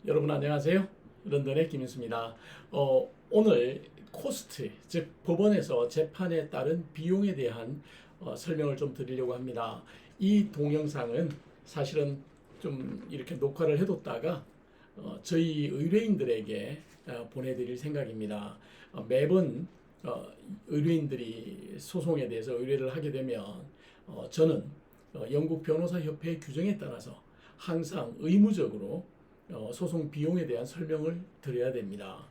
여러분 안녕하세요. 런던의 김인수입니다. 오늘 코스트, 즉 법원에서 재판에 따른 비용에 대한 설명을 좀 드리려고 합니다. 이 동영상은 사실은 좀 이렇게 녹화를 해뒀다가 저희 의뢰인들에게 보내드릴 생각입니다. 매번 의뢰인들이 소송에 대해서 의뢰를 하게 되면 저는 영국 변호사 협회의 규정에 따라서 항상 의무적으로 소송 비용에 대한 설명을 드려야 됩니다.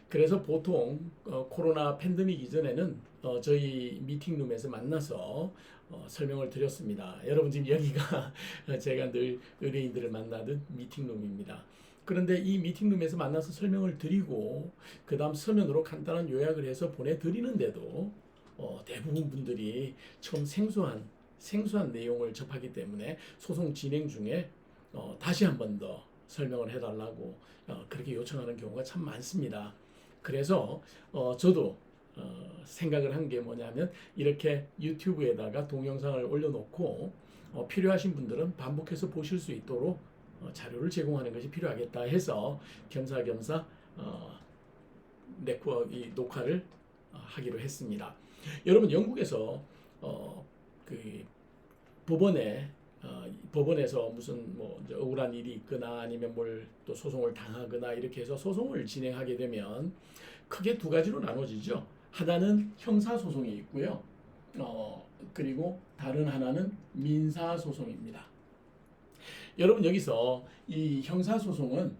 그래서 보통 코로나 팬데믹 이전에는 저희 미팅룸에서 만나서 설명을 드렸습니다. 여러분 지금 여기가 제가 늘 의뢰인들을 만나던 미팅룸입니다. 그런데 이 미팅룸에서 만나서 설명을 드리고 그 다음 서면으로 간단한 요약을 해서 보내드리는데도 대부분 분들이 처음 생소한 내용을 접하기 때문에 소송 진행 중에 다시 한 번 더 설명을 해달라고 그렇게 요청하는 경우가 참 많습니다. 그래서 저도 생각을 한 게 뭐냐면 이렇게 유튜브에다가 동영상을 올려놓고 필요하신 분들은 반복해서 보실 수 있도록 자료를 제공하는 것이 필요하겠다 해서 겸사겸사 이 녹화를 하기로 했습니다. 여러분 영국에서 그 법원에서 무슨 뭐 억울한 일이 있거나 아니면 뭘 또 소송을 당하거나 이렇게 해서 소송을 진행하게 되면 크게 두 가지로 나눠지죠. 하나는 형사 소송이 있고요. 그리고 다른 하나는 민사 소송입니다. 여러분 여기서 이 형사 소송은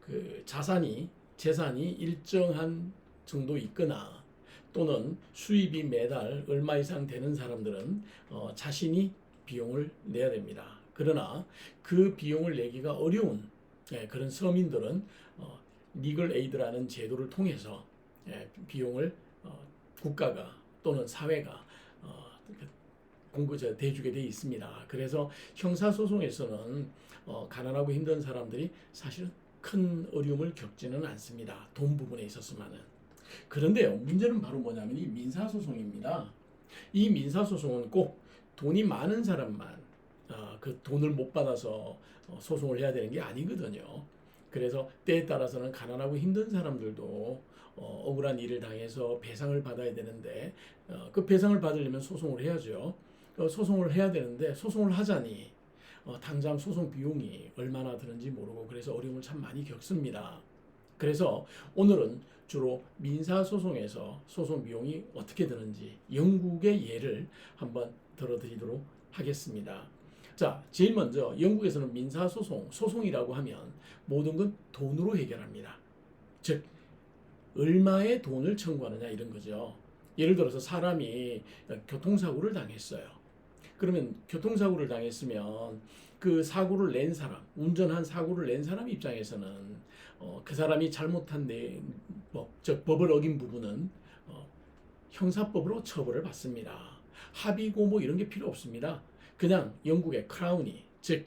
그 재산이 일정한 정도 있거나 또는 수입이 매달 얼마 이상 되는 사람들은 자신이 비용을 내야 됩니다. 그러나 그 비용을 내기가 어려운 그런 서민들은 리걸 에이드라는 제도를 통해서 비용을 국가가 또는 사회가 대주게 돼 있습니다. 그래서 형사소송에서는 가난하고 힘든 사람들이 사실은 큰 어려움을 겪지는 않습니다. 돈 부분에 있어서만은. 그런데요, 문제는 바로 뭐냐면 이 민사소송입니다. 이 민사소송은 꼭 돈이 많은 사람만 그 돈을 못 받아서 소송을 해야 되는 게 아니거든요. 그래서 때에 따라서는 가난하고 힘든 사람들도 억울한 일을 당해서 배상을 받아야 되는데 그 배상을 받으려면 소송을 해야죠. 소송을 해야 되는데 소송을 하자니 당장 소송 비용이 얼마나 드는지 모르고 그래서 어려움을 참 많이 겪습니다. 그래서 오늘은 주로 민사소송에서 소송 비용이 어떻게 드는지 영국의 예를 한번 들어드리도록 하겠습니다. 자, 제일 먼저 영국에서는 소송이라고 하면 모든 건 돈으로 해결합니다. 즉, 얼마의 돈을 청구하느냐 이런 거죠. 예를 들어서 사람이 교통사고를 당했어요. 그러면 교통사고를 당했으면 그 운전한 사고를 낸 사람 입장에서는 그 사람이 잘못한 법을 어긴 부분은 형사법으로 처벌을 받습니다. 합의고 뭐 이런 게 필요 없습니다. 그냥 영국의 크라운이, 즉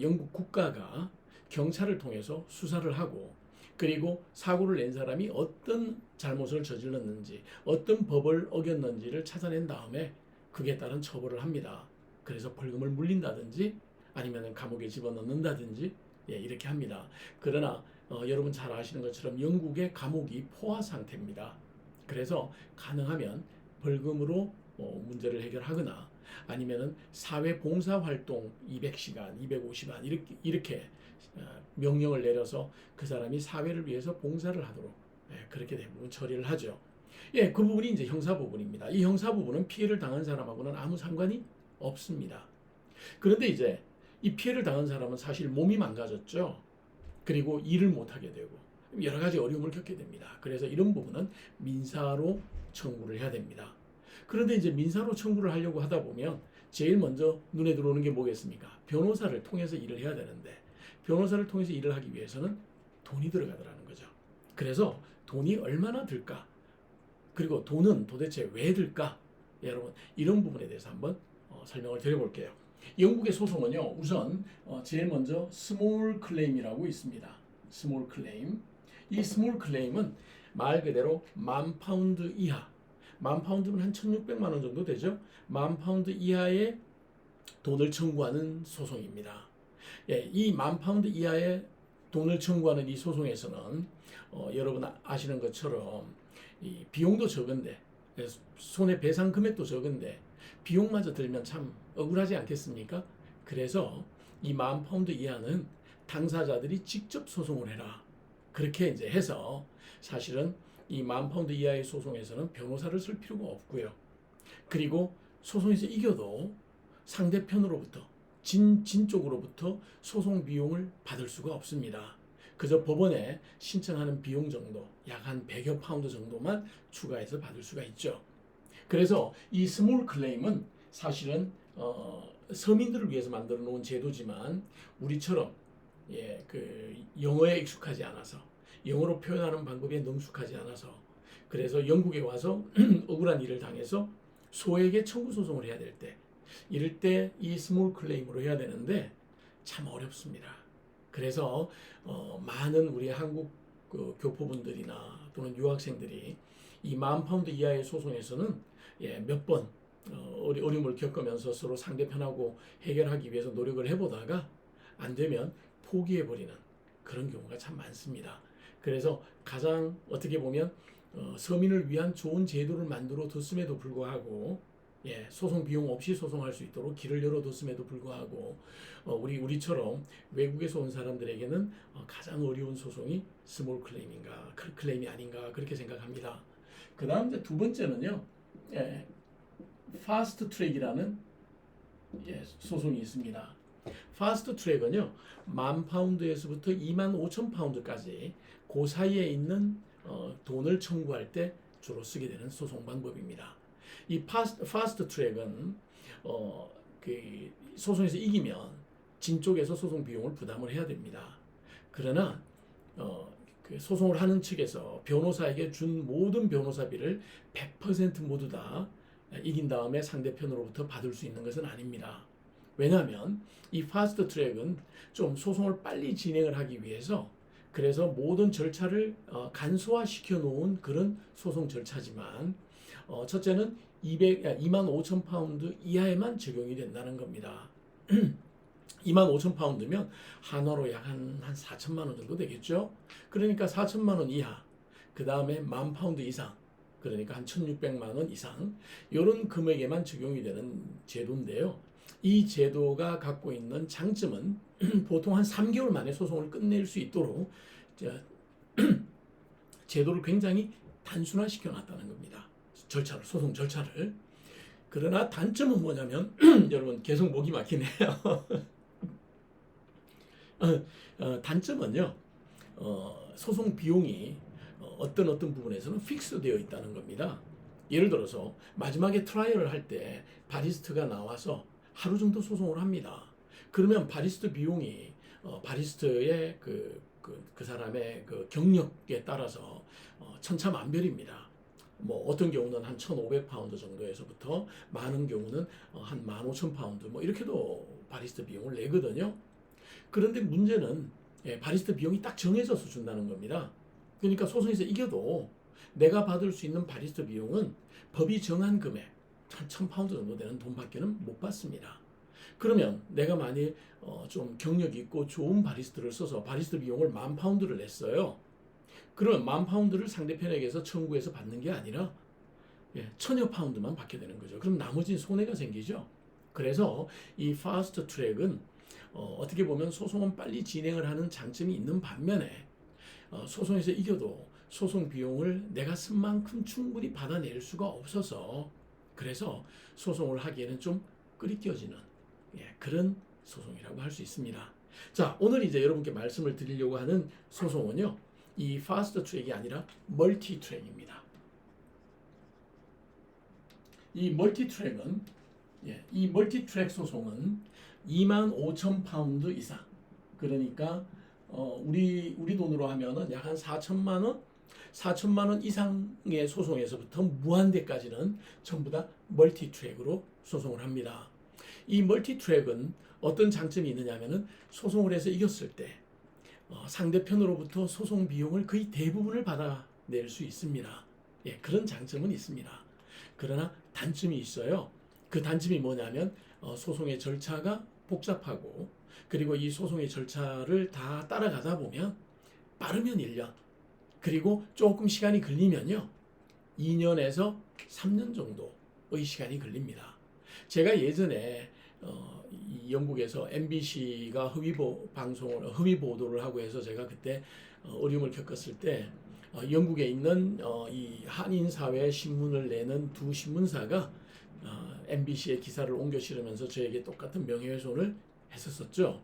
영국 국가가 경찰을 통해서 수사를 하고 그리고 사고를 낸 사람이 어떤 잘못을 저질렀는지 어떤 법을 어겼는지를 찾아낸 다음에 그에 따른 처벌을 합니다. 그래서 벌금을 물린다든지 아니면 감옥에 집어넣는다든지 이렇게 합니다. 그러나 여러분 잘 아시는 것처럼 영국의 감옥이 포화 상태입니다. 그래서 가능하면 벌금으로 문제를 해결하거나 아니면은 사회 봉사 활동 200시간, 250시간 이렇게 명령을 내려서 그 사람이 사회를 위해서 봉사를 하도록 그렇게 대부분 처리를 하죠. 그 부분이 이제 형사 부분입니다. 이 형사 부분은 피해를 당한 사람하고는 아무 상관이 없습니다. 그런데 이제 이 피해를 당한 사람은 사실 몸이 망가졌죠. 그리고 일을 못 하게 되고 여러 가지 어려움을 겪게 됩니다. 그래서 이런 부분은 민사로 청구를 해야 됩니다. 그런데 이제 민사로 청구를 하려고 하다 보면 제일 먼저 눈에 들어오는 게 뭐겠습니까? 변호사를 통해서 일을 해야 되는데 변호사를 통해서 일을 하기 위해서는 돈이 들어가더라는 거죠. 그래서 돈이 얼마나 들까? 그리고 돈은 도대체 왜 들까? 여러분 이런 부분에 대해서 한번 설명을 드려볼게요. 영국의 소송은요, 우선 제일 먼저 스몰 클레임이라고 있습니다. 스몰 클레임. 이 스몰 클레임은 말 그대로 £10,000 이하, £10,000면 한 1,600만 원 정도 되죠. £10,000 이하의 돈을 청구하는 소송입니다. 예, 이 10,000파운드 이하의 돈을 청구하는 이 소송에서는 여러분 아시는 것처럼 이 비용도 적은데 손해배상 금액도 적은데 비용마저 들면 참 억울하지 않겠습니까? 그래서 이 10,000파운드 이하는 당사자들이 직접 소송을 해라. 그렇게 이제 해서 사실은 이 10,000파운드 이하의 소송에서는 변호사를 쓸 필요가 없고요. 그리고 소송에서 이겨도 상대편으로부터 진 쪽으로부터 소송 비용을 받을 수가 없습니다. 그저 법원에 신청하는 비용 정도, 약 한 100여 파운드 정도만 추가해서 받을 수가 있죠. 그래서 이 스몰 클레임은 사실은 서민들을 위해서 만들어 놓은 제도지만 우리처럼 그 영어에 익숙하지 않아서 영어로 표현하는 방법에 능숙하지 않아서 그래서 영국에 와서 억울한 일을 당해서 소액의 청구 소송을 해야 될 때 이럴 때 이 스몰 클레임으로 해야 되는데 참 어렵습니다. 그래서 많은 우리 한국 그 교포분들이나 또는 유학생들이 이 10,000파운드 이하의 소송에서는 몇 번 어려움을 겪으면서 서로 상대편하고 해결하기 위해서 노력을 해보다가 안 되면 포기해버리는 그런 경우가 참 많습니다. 그래서 가장 어떻게 보면 서민을 위한 좋은 제도를 만들어 뒀음에도 불구하고 소송 비용 없이 소송할 수 있도록 길을 열어뒀음에도 불구하고 우리처럼 외국에서 온 사람들에게는 가장 어려운 소송이 스몰 클레임인가 클레임이 아닌가 그렇게 생각합니다. 그 다음 이제 두 번째는요, 파스트 트랙이라는 소송이 있습니다. 파스트 트랙은요 10,000파운드에서부터 25,000파운드까지 그 사이에 있는 돈을 청구할 때 주로 쓰게 되는 소송 방법입니다. 이 파스트 트랙은 그 소송에서 이기면 진 쪽에서 소송 비용을 부담을 해야 됩니다. 그러나 그 소송을 하는 측에서 변호사에게 준 모든 변호사비를 100% 모두 다 이긴 다음에 상대편으로부터 받을 수 있는 것은 아닙니다. 왜냐하면 이 파스트 트랙은 좀 소송을 빨리 진행을 하기 위해서 그래서 모든 절차를 간소화시켜 놓은 그런 소송 절차지만 첫째는 25,000파운드 이하에만 적용이 된다는 겁니다. 25,000파운드면 한화로 약 한 4천만 원 정도 되겠죠. 그러니까 4천만 원 이하, 그 다음에 10,000파운드 이상, 그러니까 한 1,600만 원 이상 이런 금액에만 적용이 되는 제도인데요. 이 제도가 갖고 있는 장점은 보통 한 3개월 만에 소송을 끝낼 수 있도록 제도를 굉장히 단순화시켜 놨다는 겁니다. 소송 절차를. 그러나 단점은 뭐냐면 여러분 계속 목이 막히네요. 단점은요, 소송 비용이 어떤 부분에서는 픽스 되어 있다는 겁니다. 예를 들어서 마지막에 트라이얼을 할 때 바리스트가 나와서 하루 정도 소송을 합니다. 그러면 바리스트 비용이 바리스트의 그 사람의 그 경력에 따라서 천차만별입니다. 뭐 어떤 경우는 한 1,500파운드 정도에서부터 많은 경우는 한 15,000파운드 뭐 이렇게도 바리스트 비용을 내거든요. 그런데 문제는 바리스트 비용이 딱 정해져서 준다는 겁니다. 그러니까 소송에서 이겨도 내가 받을 수 있는 바리스트 비용은 법이 정한 금액 한 1,000파운드 정도 되는 돈밖에는 못 받습니다. 그러면 내가 만일 좀 경력 있고 좋은 바리스트를 써서 바리스트 비용을 10,000파운드를 냈어요. 그럼 10,000파운드를 상대편에게서 청구해서 받는 게 아니라 1,000여 파운드만 받게 되는 거죠. 그럼 나머지는 손해가 생기죠. 그래서 이 파스트 트랙은 어떻게 보면 소송은 빨리 진행을 하는 장점이 있는 반면에 소송에서 이겨도 소송 비용을 내가 쓴 만큼 충분히 받아낼 수가 없어서 그래서 소송을 하기에는 좀 끄리껴지는 그런 소송이라고 할 수 있습니다. 자, 오늘 이제 여러분께 말씀을 드리려고 하는 소송은요, 이 파스트 트랙이 아니라 멀티 트랙입니다. 이 멀티 트랙은 이 멀티 트랙 소송은 25,000파운드 이상, 그러니까 우리 돈으로 하면은 약 한 4천만 원 이상의 소송에서부터 무한대까지는 전부 다 멀티 트랙으로 소송을 합니다. 이 멀티 트랙은 어떤 장점이 있느냐면은 소송을 해서 이겼을 때 상대편으로부터 소송 비용을 거의 대부분을 받아낼 수 있습니다. 그런 장점은 있습니다. 그러나 단점이 있어요. 그 단점이 뭐냐면 소송의 절차가 복잡하고 그리고 이 소송의 절차를 다 따라가다 보면 빠르면 1년, 그리고 조금 시간이 걸리면요 2년에서 3년 정도의 시간이 걸립니다. 제가 예전에 이 영국에서 MBC가 허위 보도를 하고 해서 제가 그때 어려움을 겪었을 때 영국에 있는 이 한인 사회 신문을 내는 두 신문사가 MBC의 기사를 옮겨 실으면서 저에게 똑같은 명예훼손을 했었죠.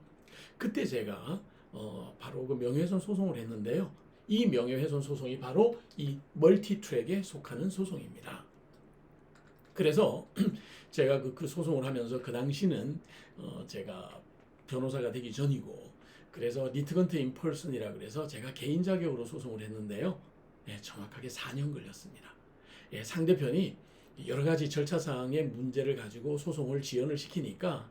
그때 제가 바로 그 명예훼손 소송을 했는데요. 이 명예훼손 소송이 바로 이 멀티트랙에 속하는 소송입니다. 그래서 제가 그 소송을 하면서 그 당시는 제가 변호사가 되기 전이고, 그래서 리트건트 인펄슨이라 그래서 제가 개인 자격으로 소송을 했는데요. 예, 정확하게 4년 걸렸습니다. 예, 상대편이 여러 가지 절차상의 문제를 가지고 소송을 지연을 시키니까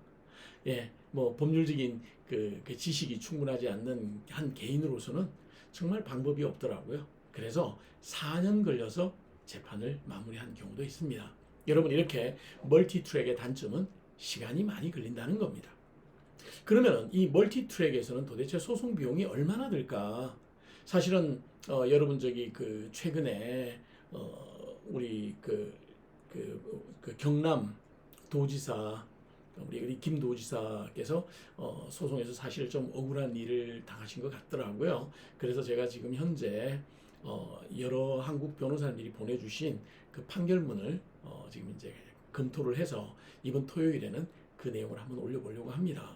예, 뭐 법률적인 그 지식이 충분하지 않는 한 개인으로서는 정말 방법이 없더라고요. 그래서 4년 걸려서 재판을 마무리한 경우도 있습니다. 여러분, 이렇게 멀티트랙의 단점은 시간이 많이 걸린다는 겁니다. 그러면 이 멀티트랙에서는 도대체 소송 비용이 얼마나 들까? 사실은 여러분 저기 그 최근에 우리 그 경남 도지사 우리 김 도지사께서 소송에서 사실 좀 억울한 일을 당하신 것 같더라고요. 그래서 제가 지금 현재 여러 한국 변호사님들이 보내주신 그 판결문을 지금 이제 검토를 해서 이번 토요일에는 그 내용을 한번 올려보려고 합니다.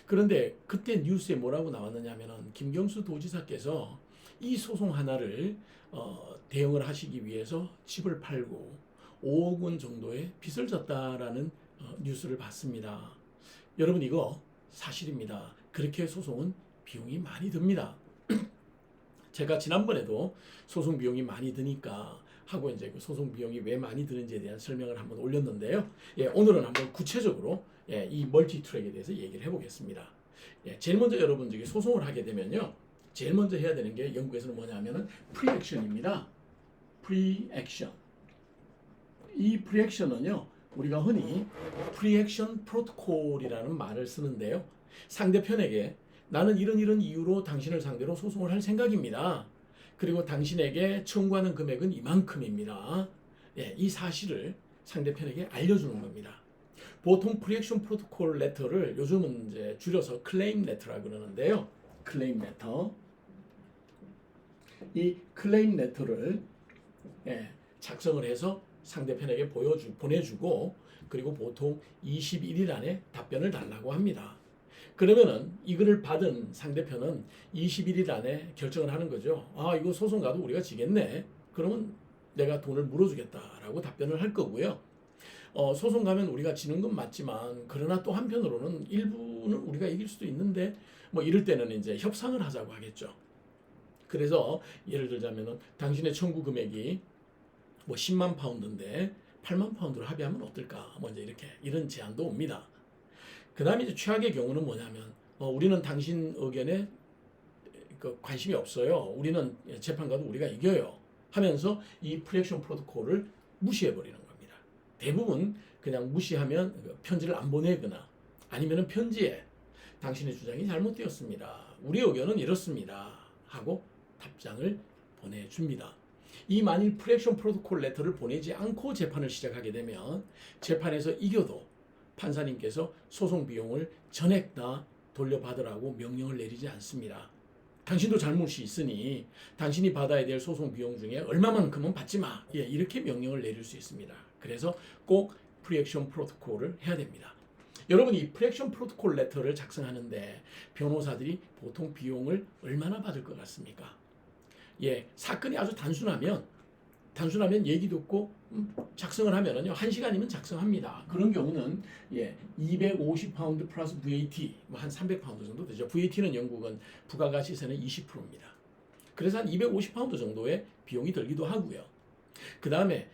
그런데 그때 뉴스에 뭐라고 나왔느냐 하면은 김경수 도지사께서 이 소송 하나를 대응을 하시기 위해서 집을 팔고 5억 원 정도의 빚을 졌다라는 뉴스를 봤습니다. 여러분, 이거 사실입니다. 그렇게 소송은 비용이 많이 듭니다. 제가 지난번에도 소송 비용이 많이 드니까 하고 이제 그 소송 비용이 왜 많이 드는지에 대한 설명을 한번 올렸는데요. 예, 오늘은 한번 구체적으로 이 멀티트랙에 대해서 얘기를 해보겠습니다. 예, 제일 먼저 여러분 저기 소송을 하게 되면요, 제일 먼저 해야 되는 게 영국에서는 뭐냐면은 프리액션입니다. 프리액션. 이 프리액션은요, 우리가 흔히 프리액션 프로토콜이라는 말을 쓰는데요. 상대편에게 나는 이런 이유로 당신을 상대로 소송을 할 생각입니다. 그리고 당신에게 청구하는 금액은 이만큼입니다. 예, 이 사실을 상대편에게 알려주는 겁니다. 보통 프리액션 프로토콜 레터를 요즘은 이제 줄여서 클레임 레터라 그러는데요. 클레임 레터. 이 클레임 레터를 작성을 해서 상대편에게 보내주고, 그리고 보통 21일 안에 답변을 달라고 합니다. 그러면은 이거를 받은 상대편은 21일 안에 결정을 하는 거죠. 아, 이거 소송 가도 우리가 지겠네. 그러면 내가 돈을 물어주겠다라고 답변을 할 거고요. 소송 가면 우리가 지는 건 맞지만, 그러나 또 한편으로는 일부는 우리가 이길 수도 있는데, 뭐 이럴 때는 이제 협상을 하자고 하겠죠. 그래서 예를 들자면은 당신의 청구 금액이 뭐 10만 파운드인데 8만 파운드로 합의하면 어떨까? 먼저 이렇게 이런 제안도 옵니다. 그 다음에 이제 최악의 경우는 뭐냐면 우리는 당신 의견에 관심이 없어요. 우리는 재판 가도 우리가 이겨요. 하면서 이 프리액션 프로토콜을 무시해버리는 겁니다. 대부분 그냥 무시하면 편지를 안 보내거나 아니면 편지에 당신의 주장이 잘못되었습니다. 우리 의견은 이렇습니다. 하고 답장을 보내줍니다. 이 만일 프리액션 프로토콜 레터를 보내지 않고 재판을 시작하게 되면 재판에서 이겨도 판사님께서 소송 비용을 전액 다 돌려받으라고 명령을 내리지 않습니다. 당신도 잘못이 있으니 당신이 받아야 될 소송 비용 중에 얼마만큼은 받지 마. 예, 이렇게 명령을 내릴 수 있습니다. 그래서 꼭 프리액션 프로토콜을 해야 됩니다. 여러분, 이 프리액션 프로토콜 레터를 작성하는데 변호사들이 보통 비용을 얼마나 받을 것 같습니까? 예, 사건이 아주 단순하면 얘기 듣고 작성을 하면은요 1시간이면 작성합니다. 그런 경우는 250파운드 플러스 VAT 뭐 한 300파운드 정도 되죠. VAT는 영국은 부가가치세는 20%입니다. 그래서 한 250파운드 정도의 비용이 들기도 하고요. 그 다음에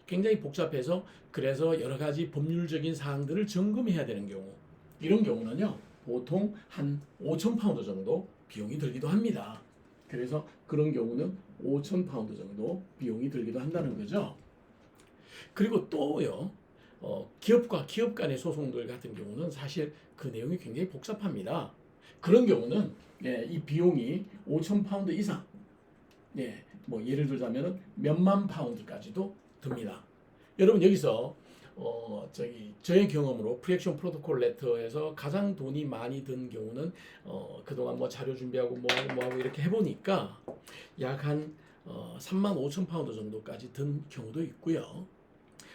굉장히 복잡해서 그래서 여러 가지 법률적인 사항들을 점검해야 되는 경우, 이런 경우는요 보통 한 5,000파운드 정도 비용이 들기도 합니다. 그래서 그런 경우는 5,000파운드 정도 비용이 들기도 한다는 거죠. 그리고 또요, 기업과 기업 간의 소송들 같은 경우는 사실 그 내용이 굉장히 복잡합니다. 그런 경우는 이 비용이 5천 파운드 이상, 뭐 예를 들자면은 몇만 파운드까지도 듭니다. 여러분 여기서 저의 경험으로 프리액션 프로토콜 레터에서 가장 돈이 많이 든 경우는 그동안 뭐 자료 준비하고 뭐하고 이렇게 해보니까 약 한 3만 5천 파운드 정도까지 든 경우도 있고요.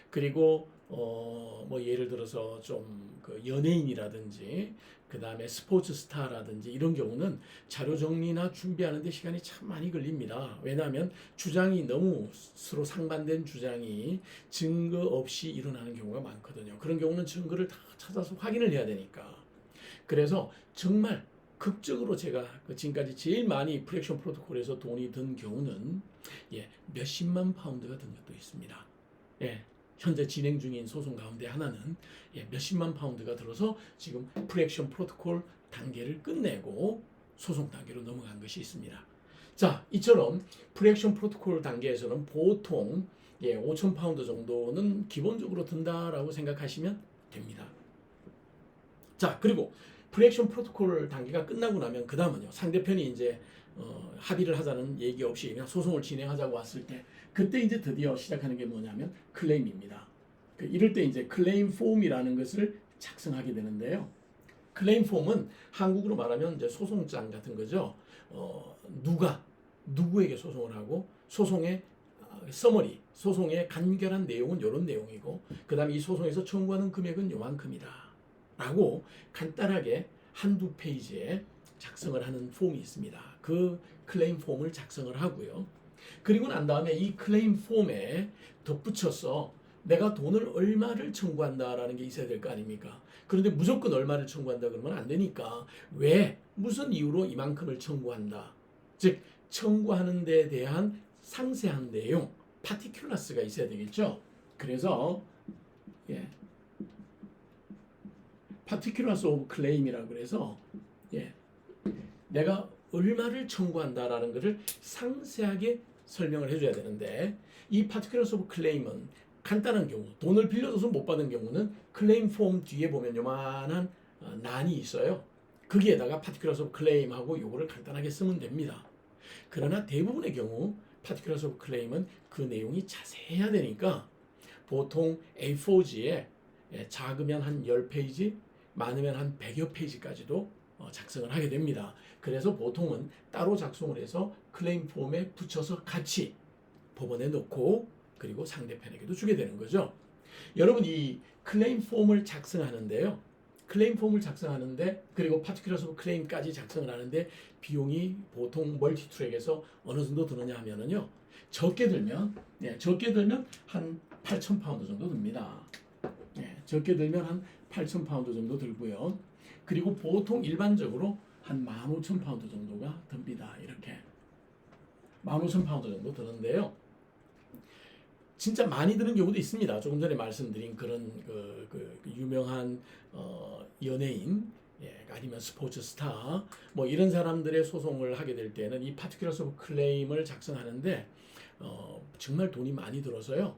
그리고 뭐 예를 들어서 좀 그 연예인이라든지 그 다음에 스포츠 스타라든지 이런 경우는 자료 정리나 준비하는데 시간이 참 많이 걸립니다. 왜냐하면 주장이 너무 서로 상반된 주장이 증거 없이 일어나는 경우가 많거든요. 그런 경우는 증거를 다 찾아서 확인을 해야 되니까. 그래서 정말 극적으로 제가 지금까지 제일 많이 프리액션 프로토콜에서 돈이 든 경우는 몇십만 파운드가 든 것도 있습니다. 현재 진행 중인 소송 가운데 하나는 몇십만 파운드가 들어서 지금 프리액션 프로토콜 단계를 끝내고 소송 단계로 넘어간 것이 있습니다. 자, 이처럼 프리액션 프로토콜 단계에서는 보통 5천 파운드 정도는 기본적으로 든다라고 생각하시면 됩니다. 자, 그리고 프리액션 프로토콜 단계가 끝나고 나면 그 다음은요, 상대편이 이제 합의를 하자는 얘기 없이 그냥 소송을 진행하자고 왔을 때 그때 이제 드디어 시작하는 게 뭐냐면 클레임입니다. 이럴 때 이제 클레임 폼이라는 것을 작성하게 되는데요. 클레임 폼은 한국으로 말하면 이제 소송장 같은 거죠. 누가 누구에게 소송을 하고 소송의 서머리, 소송의 간결한 내용은 이런 내용이고 그다음에 이 소송에서 청구하는 금액은 요만큼이다 라고 간단하게 한두 페이지에 작성을 하는 폼이 있습니다. 그 클레임 폼을 작성을 하고요. 그리고 난 다음에 이 클레임 폼에 덧붙여서 내가 돈을 얼마를 청구한다라는 게 있어야 될 거 아닙니까? 그런데 무조건 얼마를 청구한다 그러면 안 되니까 왜, 무슨 이유로 이만큼을 청구한다. 즉 청구하는 데 대한 상세한 내용, 파티큘러스가 있어야 되겠죠. 그래서 particulars of claim이라고 그래서 내가 얼마를 청구한다라는 것을 상세하게 설명을 해줘야 되는데 이 particulars of claim은 간단한 경우, 돈을 빌려줘서 못 받은 경우는 클레임 폼 뒤에 보면 요만한 난이 있어요. 거기에다가 particulars of claim하고 요거를 간단하게 쓰면 됩니다. 그러나 대부분의 경우 particulars of claim은 그 내용이 자세해야 되니까 보통 A4지에 작으면 한 10페이지, 많으면 한 100여 페이지까지도 작성을 하게 됩니다. 그래서 보통은 따로 작성을 해서 클레임 폼에 붙여서 같이 법원에 넣고 그리고 상대편에게도 주게 되는 거죠. 여러분 이 클레임 폼을 작성하는데요. 클레임 폼을 작성하는데 그리고 particulars of claim까지 작성을 하는데 비용이 보통 멀티트랙에서 어느 정도 드느냐 하면은요. 적게 들면 한 8천 파운드 정도 듭니다. 적게 들면 한 8천 파운드 정도 들고요. 그리고 보통 일반적으로 한 15,000 파운드 정도가 듭니다. 이렇게 15,000 파운드 정도 드는데요. 진짜 많이 드는 경우도 있습니다. 조금 전에 말씀드린 그런 그 유명한 연예인 아니면 스포츠 스타 뭐 이런 사람들의 소송을 하게 될 때는 이 particulars of claim을 작성하는데 정말 돈이 많이 들어서요.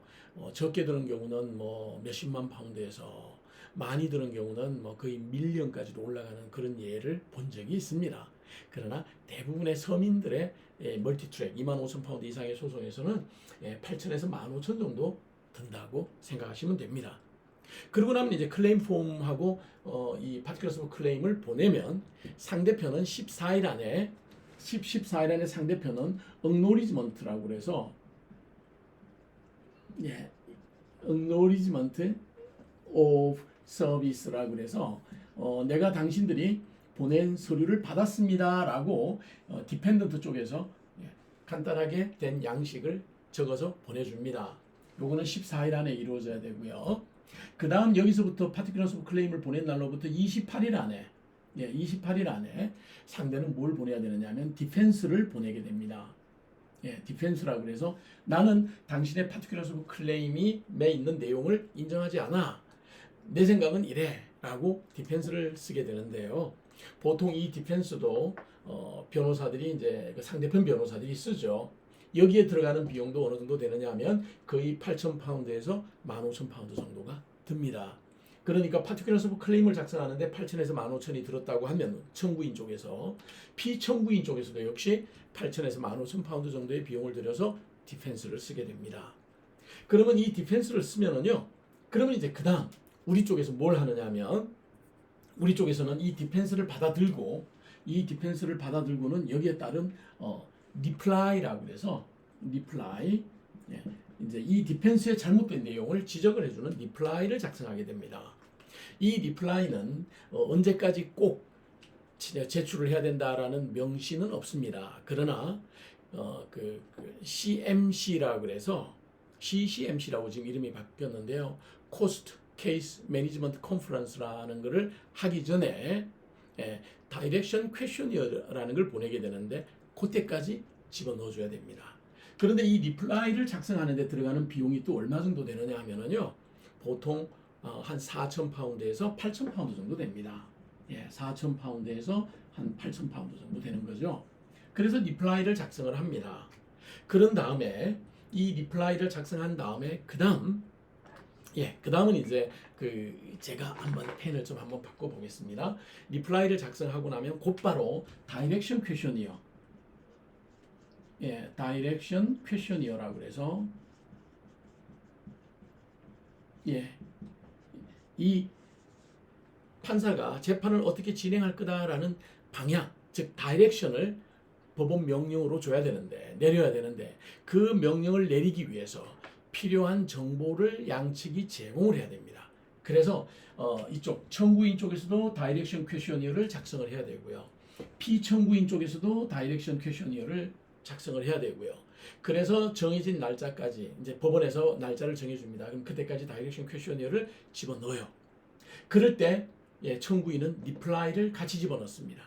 적게 드는 경우는 뭐 몇십만 파운드에서 많이 드는 경우는 뭐 거의 밀리언까지도 올라가는 그런 예를 본 적이 있습니다. 그러나 대부분의 서민들의 멀티트랙 25,000 파운드 이상의 소송에서는 8,000에서 15,000 정도 든다고 생각하시면 됩니다. 그리고 나면 이제 클레임 폼하고 이 particulars of claim을 보내면 상대편은 14일 안에 상대편은 acknowledgement라고 그래서 acknowledgement of service라고 그래서 내가 당신들이 보낸 서류를 받았습니다라고 디펜던트 쪽에서 간단하게 된 양식을 적어서 보내줍니다. 요거는 14일 안에 이루어져야 되고요. 그 다음 여기서부터 particulars of claim을 보낸 날로부터 28일 안에 28일 안에 상대는 뭘 보내야 되느냐 하면 디펜스를 보내게 됩니다. 디펜스라고 그래서 나는 당신의 particulars of claim에 있는 내용을 인정하지 않아. 내 생각은 이래 라고 디펜스를 쓰게 되는데요. 보통 이 디펜스도 변호사들이 이제 그 상대편 변호사들이 쓰죠. 여기에 들어가는 비용도 어느 정도 되느냐 하면 거의 8,000 파운드에서 15,000 파운드 정도가 듭니다. 그러니까 파티큘러스 오브 클레임을 작성하는데 8천에서 15,000이 들었다고 하면 청구인 쪽에서, 피청구인 쪽에서도 역시 8천에서 15,000파운드 정도의 비용을 들여서 디펜스를 쓰게 됩니다. 그러면 이 디펜스를 쓰면은요, 그러면 이제 그다음 우리 쪽에서 뭘 하느냐면, 우리 쪽에서는 이 디펜스를 받아들고, 이 디펜스를 받아들고는 여기에 따른 리플라이라고 해서, 리플라이, 예, 이제 이 디펜스의 잘못된 내용을 지적을 해주는 리플라이를 작성하게 됩니다. 이 리플라이는 언제까지 꼭 제출을 해야 된다라는 명시는 없습니다. 그러나 CMC라고 그래서, CCMC라고 지금 이름이 바뀌었는데요. Cost Case Management Conference라는 것을 하기 전에 Direction Questionnaire 걸 보내게 되는데, 그때까지 집어넣어줘야 됩니다. 그런데 이 리플라이를 작성하는 데 들어가는 비용이 또 얼마 정도 되느냐 하면은요, 보통 한 4,000파운드에서 8,000파운드 정도 됩니다. 4,000파운드에서 한 8,000파운드 정도 되는 거죠. 그래서 리플라이를 작성을 합니다. 그런 다음에 이 리플라이를 작성한 다음에 그 다음은 이제 제가 한번 펜을 좀 한번 바꿔 보겠습니다. 리플라이를 작성하고 나면 곧바로 다이렉션 퀘셔니어, 다이렉션 퀘셔니어라고 그래서, 이 판사가 재판을 어떻게 진행할 거다라는 방향, 즉 다이렉션을 법원 명령으로 내려야 되는데, 그 명령을 내리기 위해서 필요한 정보를 양측이 제공을 해야 됩니다. 그래서 이쪽 청구인 쪽에서도 다이렉션 퀘셔니어를 작성을 해야 되고요. 피청구인 쪽에서도 다이렉션 퀘셔니어를 작성을 해야 되고요. 그래서 정해진 날짜까지 이제 법원에서 날짜를 정해줍니다. 그럼 그때까지 다이렉션 퀘셔니어를 집어넣어요. 그럴 때 청구인은 리플라이를 같이 집어넣습니다.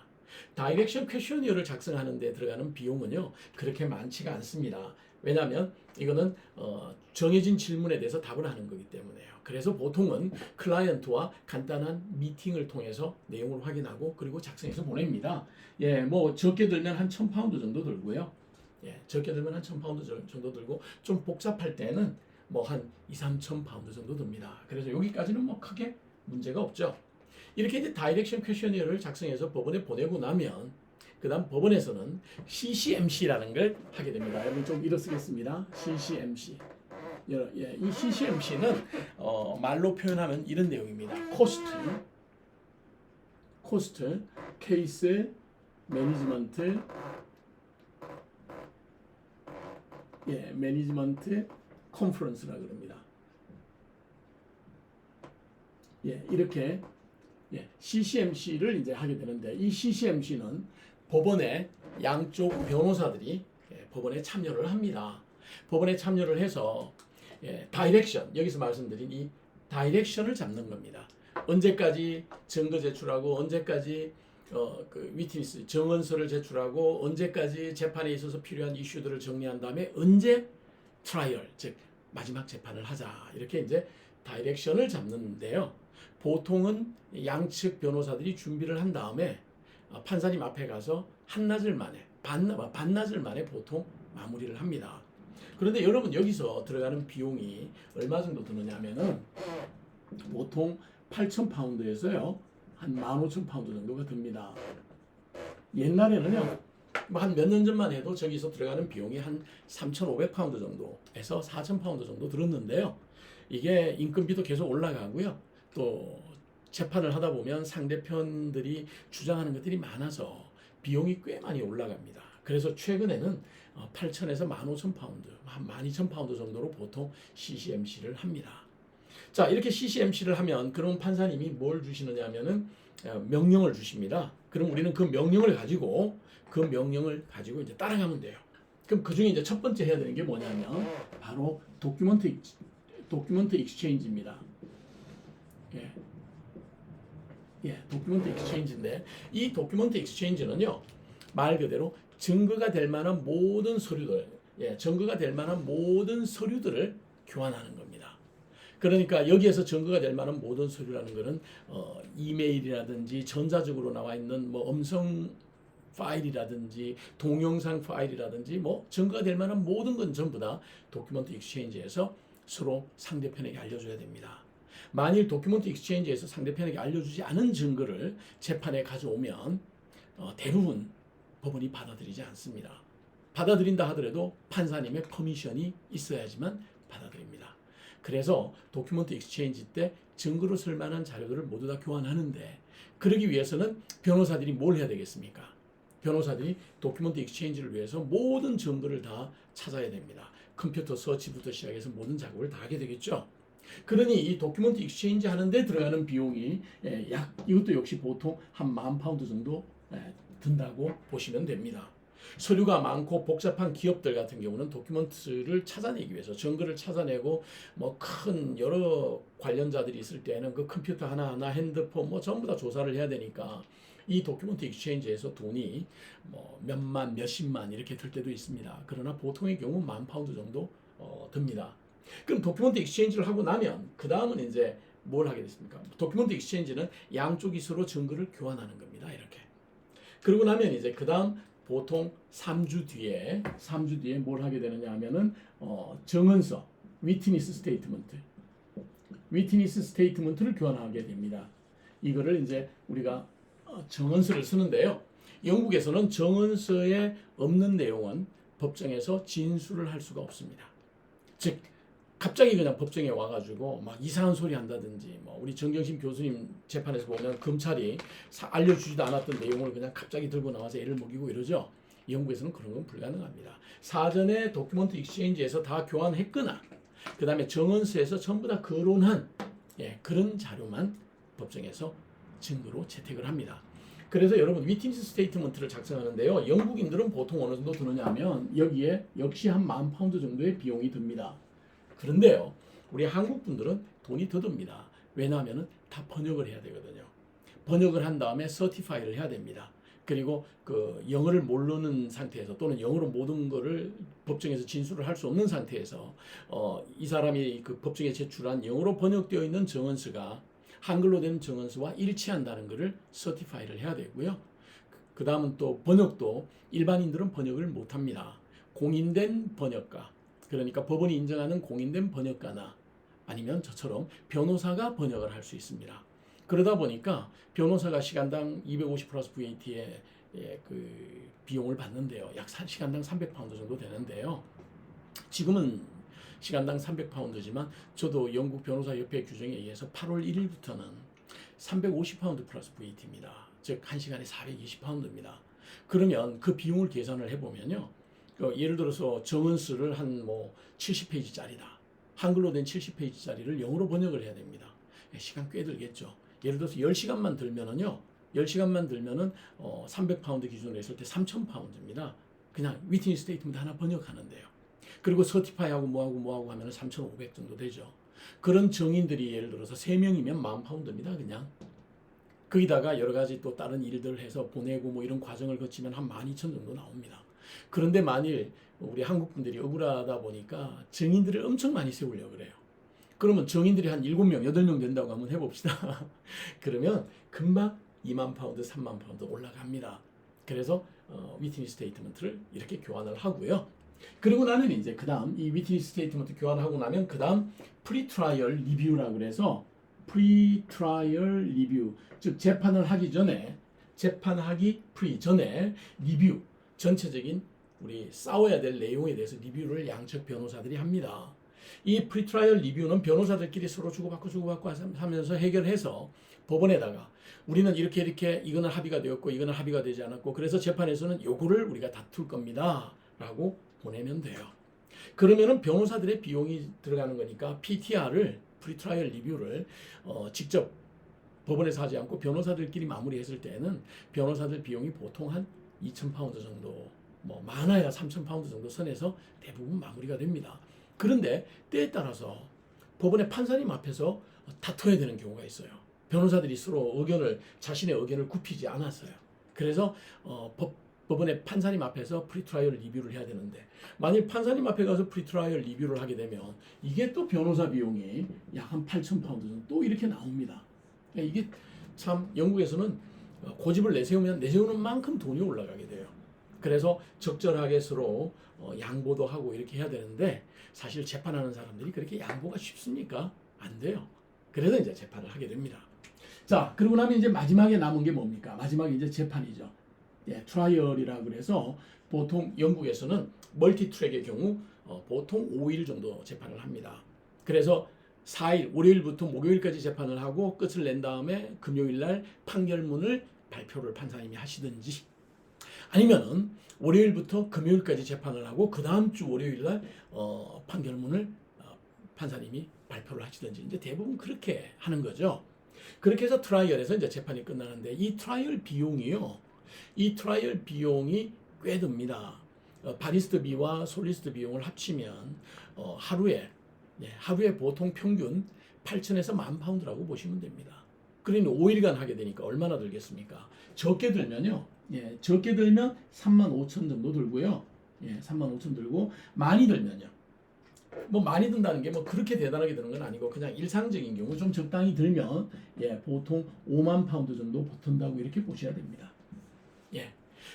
다이렉션 퀘셔니어를 작성하는 데 들어가는 비용은요, 그렇게 많지가 않습니다. 왜냐하면 이거는 정해진 질문에 대해서 답을 하는 거기 때문에요. 그래서 보통은 클라이언트와 간단한 미팅을 통해서 내용을 확인하고 그리고 작성해서 보냅니다. 뭐 적게 들면 한 1,000파운드 정도 들고요. 적게 들면 한 1,000파운드 정도 들고, 좀 복잡할 때는 뭐 한 2,000~3,000파운드 정도 듭니다. 그래서 여기까지는 뭐 크게 문제가 없죠. 이렇게 이제 다이렉션 퀘셔니어를 작성해서 법원에 보내고 나면, 그 다음 법원에서는 CCMC라는 걸 하게 됩니다. 여러분 좀 일어 쓰겠습니다. CCMC. 이 CCMC는 말로 표현하면 이런 내용입니다. 코스트, 케이스 매니지먼트, 매니지먼트 컨퍼런스라고 그럽니다. 이렇게 CCMC를 이제 하게 되는데, 이 CCMC는 법원의 양쪽 변호사들이 법원에 참여를 합니다. 법원에 참여를 해서 다이렉션, 여기서 말씀드린 이 다이렉션을 잡는 겁니다. 언제까지 증거 제출하고, 언제까지 위트니스 증언서를 제출하고, 언제까지 재판에 있어서 필요한 이슈들을 정리한 다음에 언제 트라이얼, 즉 마지막 재판을 하자, 이렇게 이제 다이렉션을 잡는데요. 보통은 양측 변호사들이 준비를 한 다음에 판사님 앞에 가서 한나절 만에, 반나절 만에 보통 마무리를 합니다. 그런데 여러분 여기서 들어가는 비용이 얼마 정도 드느냐면은 보통 8,000파운드에서요 한 15,000파운드 정도가 듭니다. 옛날에는요 뭐 한 몇 년 전만 해도 저기서 들어가는 비용이 한 3,500파운드 정도에서 4,000파운드 정도 들었는데요. 이게 인건비도 계속 올라가고요. 또 재판을 하다 보면 상대편들이 주장하는 것들이 많아서 비용이 꽤 많이 올라갑니다. 그래서 최근에는 8,000에서 15,000파운드, 한 12,000파운드 정도로 보통 CCMC를 합니다. 자, 이렇게 CCMC를 하면 그럼 판사님이 뭘 주시느냐 하면은 명령을 주십니다. 그럼 우리는 그 명령을 가지고 이제 따라가면 돼요. 그럼 그 중에 이제 첫 번째 해야 되는 게 뭐냐면 바로 도큐먼트 익스체인지입니다. 도큐먼트 익스체인지인데, 이 도큐먼트 익스체인지는요 말 그대로 증거가 될 만한 모든 서류들, 증거가 될 만한 모든 서류들을 교환하는 겁니다. 그러니까 여기에서 증거가 될 만한 모든 서류라는 것은 이메일이라든지 전자적으로 나와 있는 뭐 음성 파일이라든지 동영상 파일이라든지 뭐 증거가 될 만한 모든 건 전부 다 도큐먼트 익스체인지에서 서로 상대편에게 알려줘야 됩니다. 만일 도큐먼트 익스체인지에서 상대편에게 알려주지 않은 증거를 재판에 가져오면 대부분 법원이 받아들이지 않습니다. 받아들인다 하더라도 판사님의 퍼미션이 있어야지만 받아들입니다. 그래서 도큐먼트 익스체인지 때 증거로 쓸 만한 자료들을 모두 다 교환하는데, 그러기 위해서는 변호사들이 뭘 해야 되겠습니까? 변호사들이 도큐먼트 익스체인지를 위해서 모든 증거를 다 찾아야 됩니다. 컴퓨터 서치부터 시작해서 모든 작업을 다 하게 되겠죠. 그러니 이 도큐먼트 익스체인지 하는데 들어가는 비용이 이것도 역시 보통 한 10,000파운드 정도 든다고 보시면 됩니다. 서류가 많고 복잡한 기업들 같은 경우는 도큐먼트를 찾아내기 위해서, 증거를 찾아내고 뭐 큰 여러 관련자들이 있을 때는 그 컴퓨터 하나하나, 핸드폰 뭐 전부 다 조사를 해야 되니까 이 도큐먼트 익스체인지에서 돈이 뭐 몇만, 몇십만 이렇게 들 때도 있습니다. 그러나 보통의 경우 10,000파운드 정도 듭니다. 그럼 도큐먼트 익스체인지를 하고 나면 그 다음은 이제 뭘 하게 됐습니까? 도큐먼트 익스체인지는 양쪽이 서로 증거를 교환하는 겁니다. 이렇게. 그러고 나면 이제 그 다음 보통 3주 뒤에 뭘 하게 되느냐 하면은 정언서, 위트니스 스테이트먼트를 교환하게 됩니다. 이거를 이제 우리가 정언서를 쓰는데요. 영국에서는 정언서에 없는 내용은 법정에서 진술을 할 수가 없습니다. 즉 갑자기 그냥 법정에 와가지고 막 이상한 소리 한다든지, 뭐 우리 정경심 교수님 재판에서 보면 검찰이 알려주지도 않았던 내용을 그냥 갑자기 들고 나와서 애를 먹이고 이러죠. 영국에서는 그런 건 불가능합니다. 사전에 도큐먼트 익스체인지에서 다 교환했거나 그 다음에 정언서에서 전부 다 거론한 그런 자료만 법정에서 증거로 채택을 합니다. 그래서 여러분 위트니스 스테이트먼트를 작성하는데요. 영국인들은 보통 어느 정도 드느냐 하면 여기에 역시 한 10,000파운드 정도의 비용이 듭니다. 그런데요, 우리 한국 분들은 돈이 더 듭니다. 왜냐하면 다 번역을 해야 되거든요. 번역을 한 다음에 서티파이를 해야 됩니다. 그리고 그 영어를 모르는 상태에서, 또는 영어로 모든 거를 법정에서 진술을 할 수 없는 상태에서 이 사람이 그 법정에 제출한 영어로 번역되어 있는 정언서가 한글로 된 정언서와 일치한다는 것을 서티파이를 해야 되고요. 그 다음은 또 번역도 일반인들은 번역을 못합니다. 공인된 번역가, 그러니까 법원이 인정하는 공인된 번역가나 아니면 저처럼 변호사가 번역을 할 수 있습니다. 그러다 보니까 변호사가 시간당 250 플러스 VAT의 그 비용을 받는데요. 약 시간당 300파운드 정도 되는데요. 지금은 시간당 300파운드지만 저도 영국 변호사협회 규정에 의해서 8월 1일부터는 350파운드 플러스 VAT입니다. 즉 1시간에 420파운드입니다. 그러면 그 비용을 계산을 해보면요. 예를 들어서 정언서를 한 뭐 70페이지짜리다. 한글로 된 70페이지짜리를 영어로 번역을 해야 됩니다. 시간 꽤 들겠죠. 예를 들어서 10시간만 들면은요. 10시간만 들면은 300파운드 기준으로 했을 때 3,000파운드입니다. 그냥 위트니스 스테이트먼트 하나 번역하는데요. 그리고 서티파이하고 뭐하고 하면은 3,500 정도 되죠. 그런 정인들이 예를 들어서 3명이면 10,000파운드입니다. 그냥. 거기다가 여러 가지 또 다른 일들 해서 보내고 뭐 이런 과정을 거치면 한 12,000 정도 나옵니다. 그런데 만일 우리 한국 분들이 억울하다 보니까 정인들을 엄청 많이 세우려고 그래요. 그러면 정인들이 한 7명, 8명 된다고 한번 해봅시다. 그러면 금방 20,000파운드, 30,000파운드 올라갑니다. 그래서 위트니스 스테이트먼트를 이렇게 교환을 하고요. 그리고 나면 이제 그 다음 이 위트니스 스테이트먼트 교환하고 나면 그 다음 프리트라이얼 리뷰라고 그래서 프리트라이얼 리뷰, 즉 재판을 하기 전에, 재판하기 전에 리뷰, 전체적인 우리 싸워야 될 내용에 대해서 리뷰를 양측 변호사들이 합니다. 이 프리트라이얼 리뷰는 변호사들끼리 서로 주고받고 하면서 해결해서 법원에다가 우리는 이렇게 이거는 합의가 되었고 이거는 합의가 되지 않았고 그래서 재판에서는 요거를 우리가 다툴 겁니다 라고 보내면 돼요. 그러면은 변호사들의 비용이 들어가는 거니까 PTR을, 프리트라이얼 리뷰를 직접 법원에서 하지 않고 변호사들끼리 마무리했을 때는 변호사들 비용이 보통 한 2,000파운드 정도, 뭐 많아야 3,000파운드 정도 선에서 대부분 마무리가 됩니다. 그런데 때에 따라서 법원의 판사님 앞에서 다퉈야 되는 경우가 있어요. 변호사들이 서로 자신의 의견을 굽히지 않았어요. 그래서 법원의 판사님 앞에서 프리트라이얼 리뷰를 해야 되는데, 만일 판사님 앞에 가서 프리트라이얼 리뷰를 하게 되면 이게 또 변호사 비용이 약 한 8,000파운드 정도 또 이렇게 나옵니다. 이게 참 영국에서는 고집을 내세우는 만큼 돈이 올라가게 돼요. 그래서 적절하게 서로 양보도 하고 이렇게 해야 되는데, 사실 재판하는 사람들이 그렇게 양보가 쉽습니까? 안 돼요. 그래서 이제 재판을 하게 됩니다. 자, 그러고 나면 이제 마지막에 남은 게 뭡니까? 마지막에 이제 재판이죠. 예, 트라이얼이라 그래서 보통 영국에서는 멀티 트랙의 경우 보통 5일 정도 재판을 합니다. 그래서 4일, 월요일부터 목요일까지 재판을 하고 끝을 낸 다음에 금요일 날 판결문을 발표를 판사님이 하시든지 아니면은 월요일부터 금요일까지 재판을 하고 그 다음 주 월요일 날 판결문을 판사님이 발표를 하시든지 이제 대부분 그렇게 하는 거죠. 그렇게 해서 트라이얼에서 이제 재판이 끝나는데 이 트라이얼 비용이요. 이 트라이얼 비용이 꽤 듭니다. 바리스트비와 솔리스트 비용을 합치면 하루에 보통 평균 8천에서 10,000파운드라고 보시면 됩니다. 그러니 5일간 하게 되니까 얼마나 들겠습니까? 적게 들면요. 적게 들면 35,000 정도 들고요. 35,000 들고 많이 들면요. 뭐 많이 든다는 게 뭐 그렇게 대단하게 드는 건 아니고 그냥 일상적인 경우 좀 적당히 들면 보통 5만 파운드 정도 든다고 이렇게 보셔야 됩니다.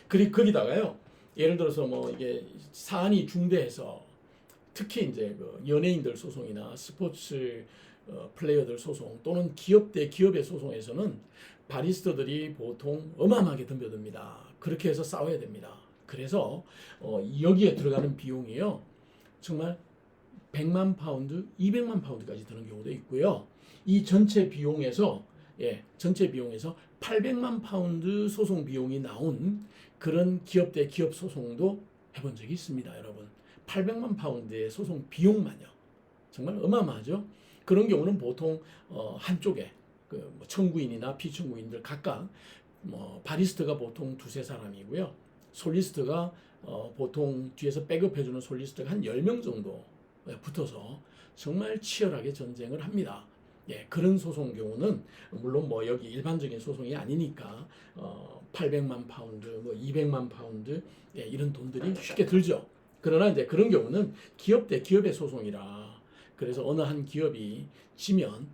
거기다가요. 예를 들어서 뭐 이게 사안이 중대해서 특히 이제 그 연예인들 소송이나 스포츠 플레이어들 소송 또는 기업 대 기업의 소송에서는 바리스타들이 보통 어마어마하게 덤벼듭니다. 그렇게 해서 싸워야 됩니다. 그래서 여기에 들어가는 비용이요. 정말 100만 파운드, 200만 파운드까지 드는 경우도 있고요. 이 전체 비용에서 800만 파운드 소송 비용이 나온 그런 기업 대 기업 소송도 해본 적이 있습니다, 여러분. 800만 파운드의 소송 비용만요. 정말 어마어마하죠. 그런 경우는 보통 한쪽에 그 청구인이나 비청구인들 각각 바리스트가 보통 2-3사람이고요. 솔리스트가 보통 뒤에서 백업해주는 솔리스트가 한 10명 정도 붙어서 정말 치열하게 전쟁을 합니다. 그런 소송 경우는 물론 뭐 여기 일반적인 소송이 아니니까 800만 파운드, 뭐 200만 파운드 이런 돈들이 쉽게 들죠. 그러나 이제 그런 경우는 기업 대 기업의 소송이라 그래서 어느 한 기업이 지면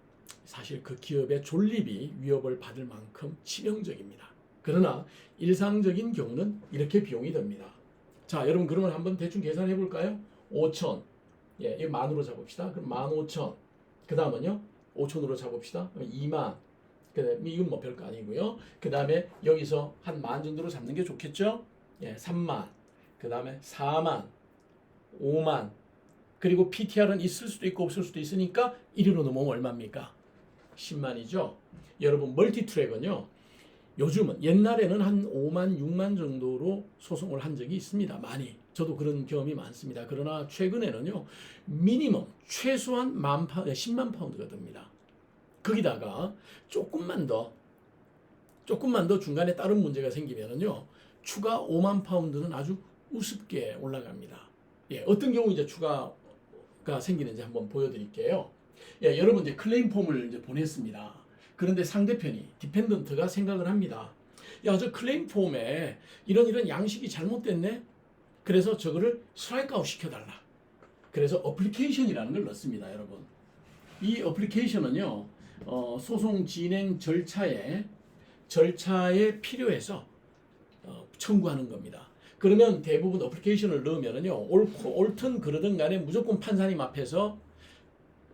사실 그 기업의 존립이 위협을 받을 만큼 치명적입니다. 그러나 일상적인 경우는 이렇게 비용이 듭니다. 자, 여러분 그러면 한번 대충 계산해 볼까요? 5천, 이거 만으로 잡읍시다. 그럼 15,000. 그 다음은요? 5천으로 잡읍시다. 2만. 그다음에 이건 뭐 별거 아니고요. 그 다음에 여기서 한 10,000 정도로 잡는 게 좋겠죠? 3만. 그 다음에 4만, 5만. 그리고 PTR은 있을 수도 있고 없을 수도 있으니까 1위로 넘어오면 얼마입니까? 10만이죠. 여러분 멀티트랙은요. 요즘은 옛날에는 한 5만, 6만 정도로 소송을 한 적이 있습니다. 많이. 저도 그런 경험이 많습니다. 그러나 최근에는요. 미니멈 최소한 10만 파운드가 듭니다. 거기다가 조금만 더 중간에 다른 문제가 생기면은요. 추가 5만 파운드는 아주 우습게 올라갑니다. 어떤 경우 이제 추가가 생기는지 한번 보여드릴게요. 여러분 이제 클레임 폼을 이제 보냈습니다. 그런데 상대편이 디펜던트가 생각을 합니다. 야, 저 클레임 폼에 이런 양식이 잘못됐네. 그래서 저거를 스트라이크 아웃 시켜달라. 그래서 어플리케이션이라는 걸 넣습니다, 여러분. 이 어플리케이션은요, 소송 진행 절차에 필요해서 청구하는 겁니다. 그러면 대부분 어플리케이션을 넣으면은요, 옳든 그러든 간에 무조건 판사님 앞에서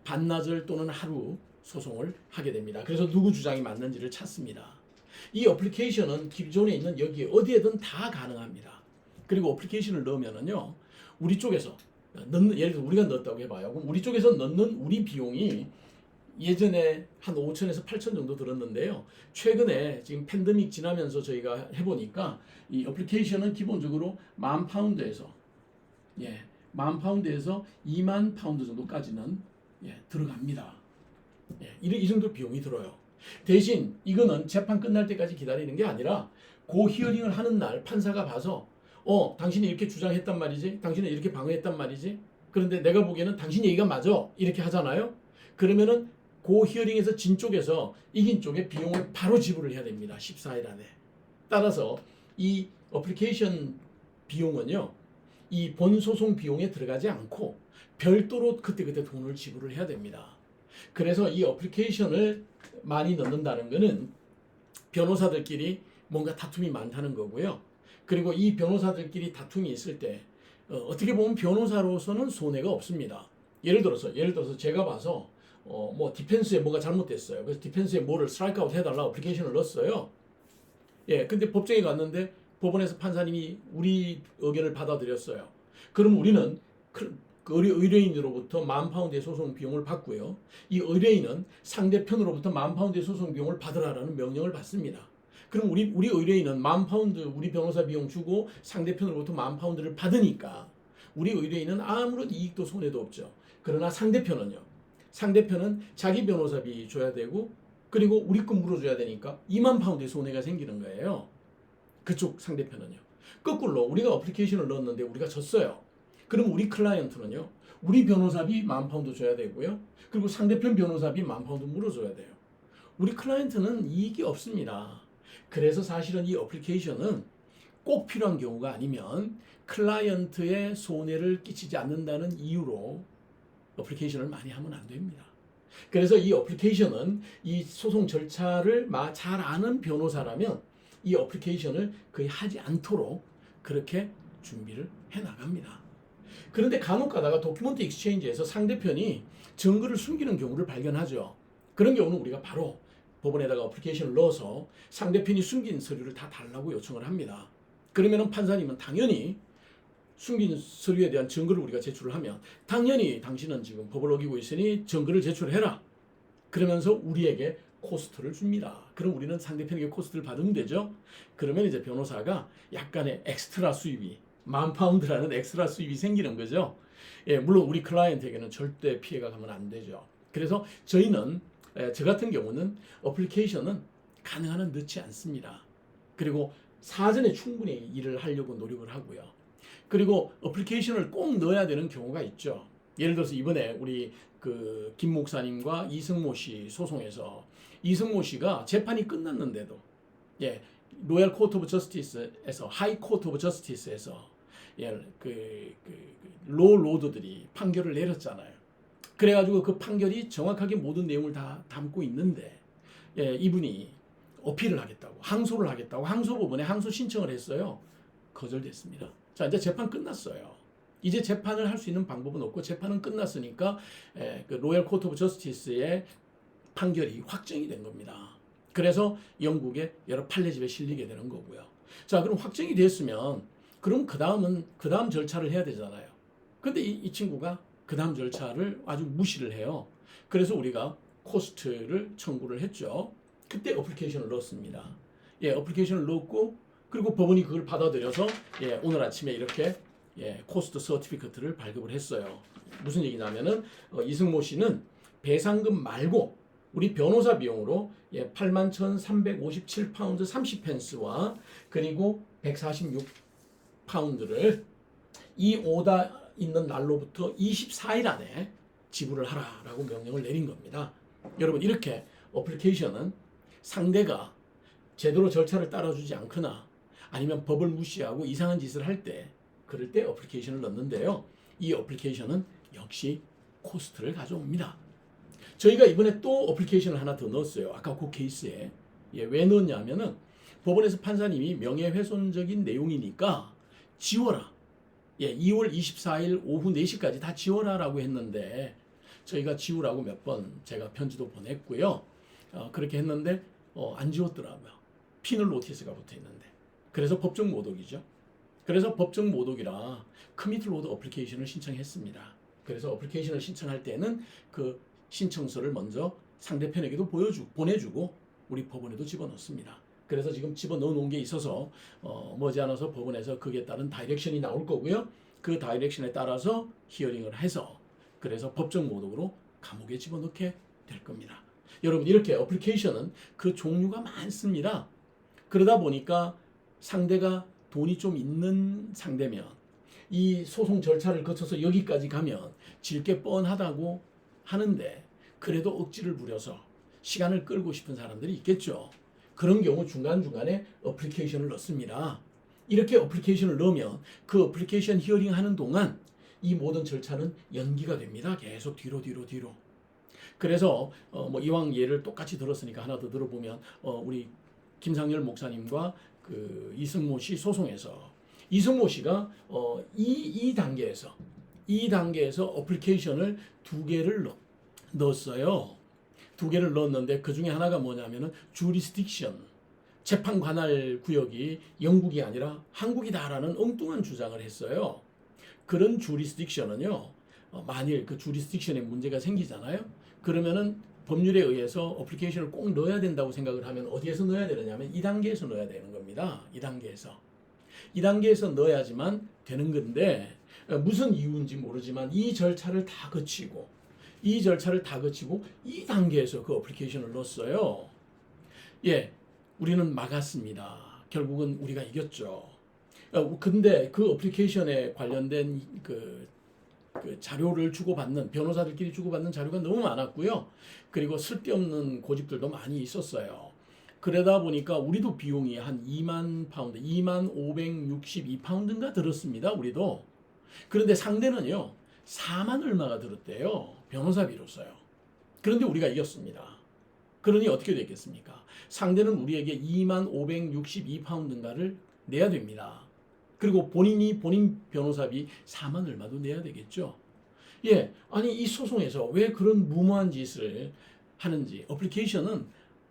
반나절 또는 하루 소송을 하게 됩니다. 그래서 누구 주장이 맞는지를 찾습니다. 이 어플리케이션은 기존에 있는 여기 어디에든 다 가능합니다. 그리고 어플리케이션을 넣으면은요, 우리 쪽에서 예를 들어 우리가 넣었다고 해봐요. 그럼 우리 쪽에서 넣는 우리 비용이 예전에 한 5천에서 8천 정도 들었는데요. 최근에 지금 팬데믹 지나면서 저희가 해보니까 이 어플리케이션은 기본적으로 10,000파운드에서 10,000파운드에서 2만 파운드 정도까지는 들어갑니다. 이 정도 비용이 들어요. 대신 이거는 재판 끝날 때까지 기다리는 게 아니라 그 히어링을 하는 날 판사가 봐서 당신이 이렇게 주장했단 말이지, 당신은 이렇게 방어했단 말이지, 그런데 내가 보기에는 당신 얘기가 맞아 이렇게 하잖아요. 그러면은 그 히어링에서 진 쪽에서 이긴 쪽에 비용을 바로 지불을 해야 됩니다. 14일 안에. 따라서 이 어플리케이션 비용은요, 이 본소송 비용에 들어가지 않고 별도로 그때그때 돈을 지불을 해야 됩니다. 그래서 이 어플리케이션을 많이 넣는다는 것은 변호사들끼리 뭔가 다툼이 많다는 거고요. 그리고 이 변호사들끼리 다툼이 있을 때 어떻게 보면 변호사로서는 손해가 없습니다. 예를 들어서 제가 봐서 뭐 디펜스에 뭐가 잘못됐어요. 그래서 디펜스에 뭐를 스트라이크아웃 해달라 어플리케이션을 넣었어요. 예, 근데 법정에 갔는데 법원에서 판사님이 우리 의견을 받아들였어요. 그럼 우리는 그 의뢰인으로부터 10,000파운드의 소송 비용을 받고요. 이 의뢰인은 상대편으로부터 10,000파운드의 소송 비용을 받으라라는 명령을 받습니다. 그럼 우리 의뢰인은 10,000파운드 우리 변호사 비용 주고 상대편으로부터 10,000파운드를 받으니까 우리 의뢰인은 아무런 이익도 손해도 없죠. 그러나 상대편은요. 상대편은 자기 변호사비 줘야 되고 그리고 우리 건 물어줘야 되니까 20,000파운드의 손해가 생기는 거예요. 그쪽 상대편은요. 거꾸로 우리가 어플리케이션을 넣었는데 우리가 졌어요. 그럼 우리 클라이언트는요. 우리 변호사비 10,000파운드 줘야 되고요. 그리고 상대편 변호사비 10,000파운드 물어줘야 돼요. 우리 클라이언트는 이익이 없습니다. 그래서 사실은 이 어플리케이션은 꼭 필요한 경우가 아니면 클라이언트의 손해를 끼치지 않는다는 이유로 어플리케이션을 많이 하면 안 됩니다. 그래서 이 어플리케이션은 이 소송 절차를 잘 아는 변호사라면 이 어플리케이션을 거의 하지 않도록 그렇게 준비를 해 나갑니다. 그런데 간혹 가다가 도큐먼트 익스체인지에서 상대편이 증거를 숨기는 경우를 발견하죠. 그런 경우는 우리가 바로 법원에다가 어플리케이션을 넣어서 상대편이 숨긴 서류를 다 달라고 요청을 합니다. 그러면 판사님은 당연히 숨긴 서류에 대한 증거를 우리가 제출을 하면 당연히 당신은 지금 법을 어기고 있으니 증거를 제출해라. 그러면서 우리에게 코스트를 줍니다. 그럼 우리는 상대편에게 코스트를 받으면 되죠. 그러면 이제 변호사가 약간의 엑스트라 수입이 10,000파운드라는 엑스트라 수입이 생기는 거죠. 예, 물론 우리 클라이언트에게는 절대 피해가 가면 안 되죠. 그래서 저희는 저 같은 경우는 어플리케이션은 가능한 한 넣지 않습니다. 그리고 사전에 충분히 일을 하려고 노력을 하고요. 그리고 어플리케이션을 꼭 넣어야 되는 경우가 있죠. 예를 들어서 이번에 우리 김 목사님과 이승모 씨 소송에서 이승모 씨가 재판이 끝났는데도 예, 로얄 코트 오브 저스티스에서 하이 코트 오브 저스티스에서 예, 로 로드들이 판결을 내렸잖아요. 그래가지고 그 판결이 정확하게 모든 내용을 다 담고 있는데 예, 이분이 어필을 하겠다고 항소를 하겠다고 항소법원에 항소 신청을 했어요. 거절됐습니다. 자, 이제 재판 끝났어요. 이제 재판을 할 수 있는 방법은 없고 재판은 끝났으니까 그 로얄 코트 오브 저스티스의 판결이 확정이 된 겁니다. 그래서 영국의 여러 판례집에 실리게 되는 거고요. 자, 그럼 확정이 됐으면 그럼 그 다음 절차를 해야 되잖아요. 근데 이 친구가 그 다음 절차를 아주 무시를 해요. 그래서 우리가 코스트를 청구를 했죠. 그때 어플리케이션을 넣었습니다. 예, 어플리케이션을 넣었고 그리고 법원이 그걸 받아들여서 예, 오늘 아침에 이렇게 예, 코스트 서티피커트를 발급을 했어요. 무슨 얘기냐면은 이승모 씨는 배상금 말고 우리 변호사 비용으로 예, 81,357파운드 30펜스와 그리고 146파운드를 이 오다 있는 날로부터 24일 안에 지불을 하라라고 명령을 내린 겁니다. 여러분 이렇게 어플리케이션은 상대가 제대로 절차를 따라주지 않거나 아니면 법을 무시하고 이상한 짓을 할 때 그럴 때 어플리케이션을 넣는데요. 이 어플리케이션은 역시 코스트를 가져옵니다. 저희가 이번에 또 어플리케이션을 하나 더 넣었어요. 아까 그 케이스에. 예, 왜 넣었냐면은 법원에서 판사님이 명예훼손적인 내용이니까 지워라. 예, 2월 24일 오후 4시까지 다 지워라라고 했는데 저희가 지우라고 몇 번 제가 편지도 보냈고요. 그렇게 했는데 안 지웠더라고요. 피널 노티스가 붙어 있는데. 그래서 법정 모독이죠. 그래서 법정 모독이라 커미트 로드 어플리케이션을 신청했습니다. 그래서 어플리케이션을 신청할 때는 그 신청서를 먼저 상대편에게도 보내주고 우리 법원에도 집어넣습니다. 그래서 지금 집어넣어 놓은 게 있어서 머지않아서 법원에서 그에 따른 다이렉션이 나올 거고요. 그 다이렉션에 따라서 히어링을 해서 그래서 법정 모독으로 감옥에 집어넣게 될 겁니다. 여러분 이렇게 어플리케이션은 그 종류가 많습니다. 그러다 보니까 상대가 돈이 좀 있는 상대면 이 소송 절차를 거쳐서 여기까지 가면 질 게 뻔하다고 하는데 그래도 억지를 부려서 시간을 끌고 싶은 사람들이 있겠죠. 그런 경우 중간중간에 어플리케이션을 넣습니다. 이렇게 어플리케이션을 넣으면 그 어플리케이션 히어링 하는 동안 이 모든 절차는 연기가 됩니다. 계속 뒤로. 그래서 뭐 이왕 예를 똑같이 들었으니까 하나 더 들어보면 우리 김상열 목사님과 그 이승모 씨 소송에서 이승모 씨가 이 단계에서 어플리케이션을 2개를 넣었어요. 두 개를 넣었는데 그 중에 하나가 뭐냐면은 jurisdiction, 재판 관할 구역이 영국이 아니라 한국이다라는 엉뚱한 주장을 했어요. 그런 jurisdiction은요, 만일 그 jurisdiction에 문제가 생기잖아요. 그러면은 법률에 의해서 어플리케이션을 꼭 넣어야 된다고 생각을 하면 어디에서 넣어야 되느냐면 2단계에서 넣어야 되는 겁니다. 2단계에서 넣어야지만 되는 건데 무슨 이유인지 모르지만 이 절차를 다 거치고 2단계에서 그 어플리케이션을 넣었어요. 예, 우리는 막았습니다. 결국은 우리가 이겼죠. 근데 그 어플리케이션에 관련된 그 자료를 주고받는, 변호사들끼리 주고받는 자료가 너무 많았고요. 그리고 쓸데없는 고집들도 많이 있었어요. 그러다 보니까 우리도 비용이 한 2만 파운드, 2만 562파운드인가 들었습니다. 우리도. 그런데 상대는요, 4만 얼마가 들었대요. 변호사비로서요. 그런데 우리가 이겼습니다. 그러니 어떻게 됐겠습니까? 상대는 우리에게 2만 562파운드인가를 내야 됩니다. 그리고 본인 변호사비 4만 얼마도 내야 되겠죠. 예, 아니 이 소송에서 왜 그런 무모한 짓을 하는지, 어플리케이션은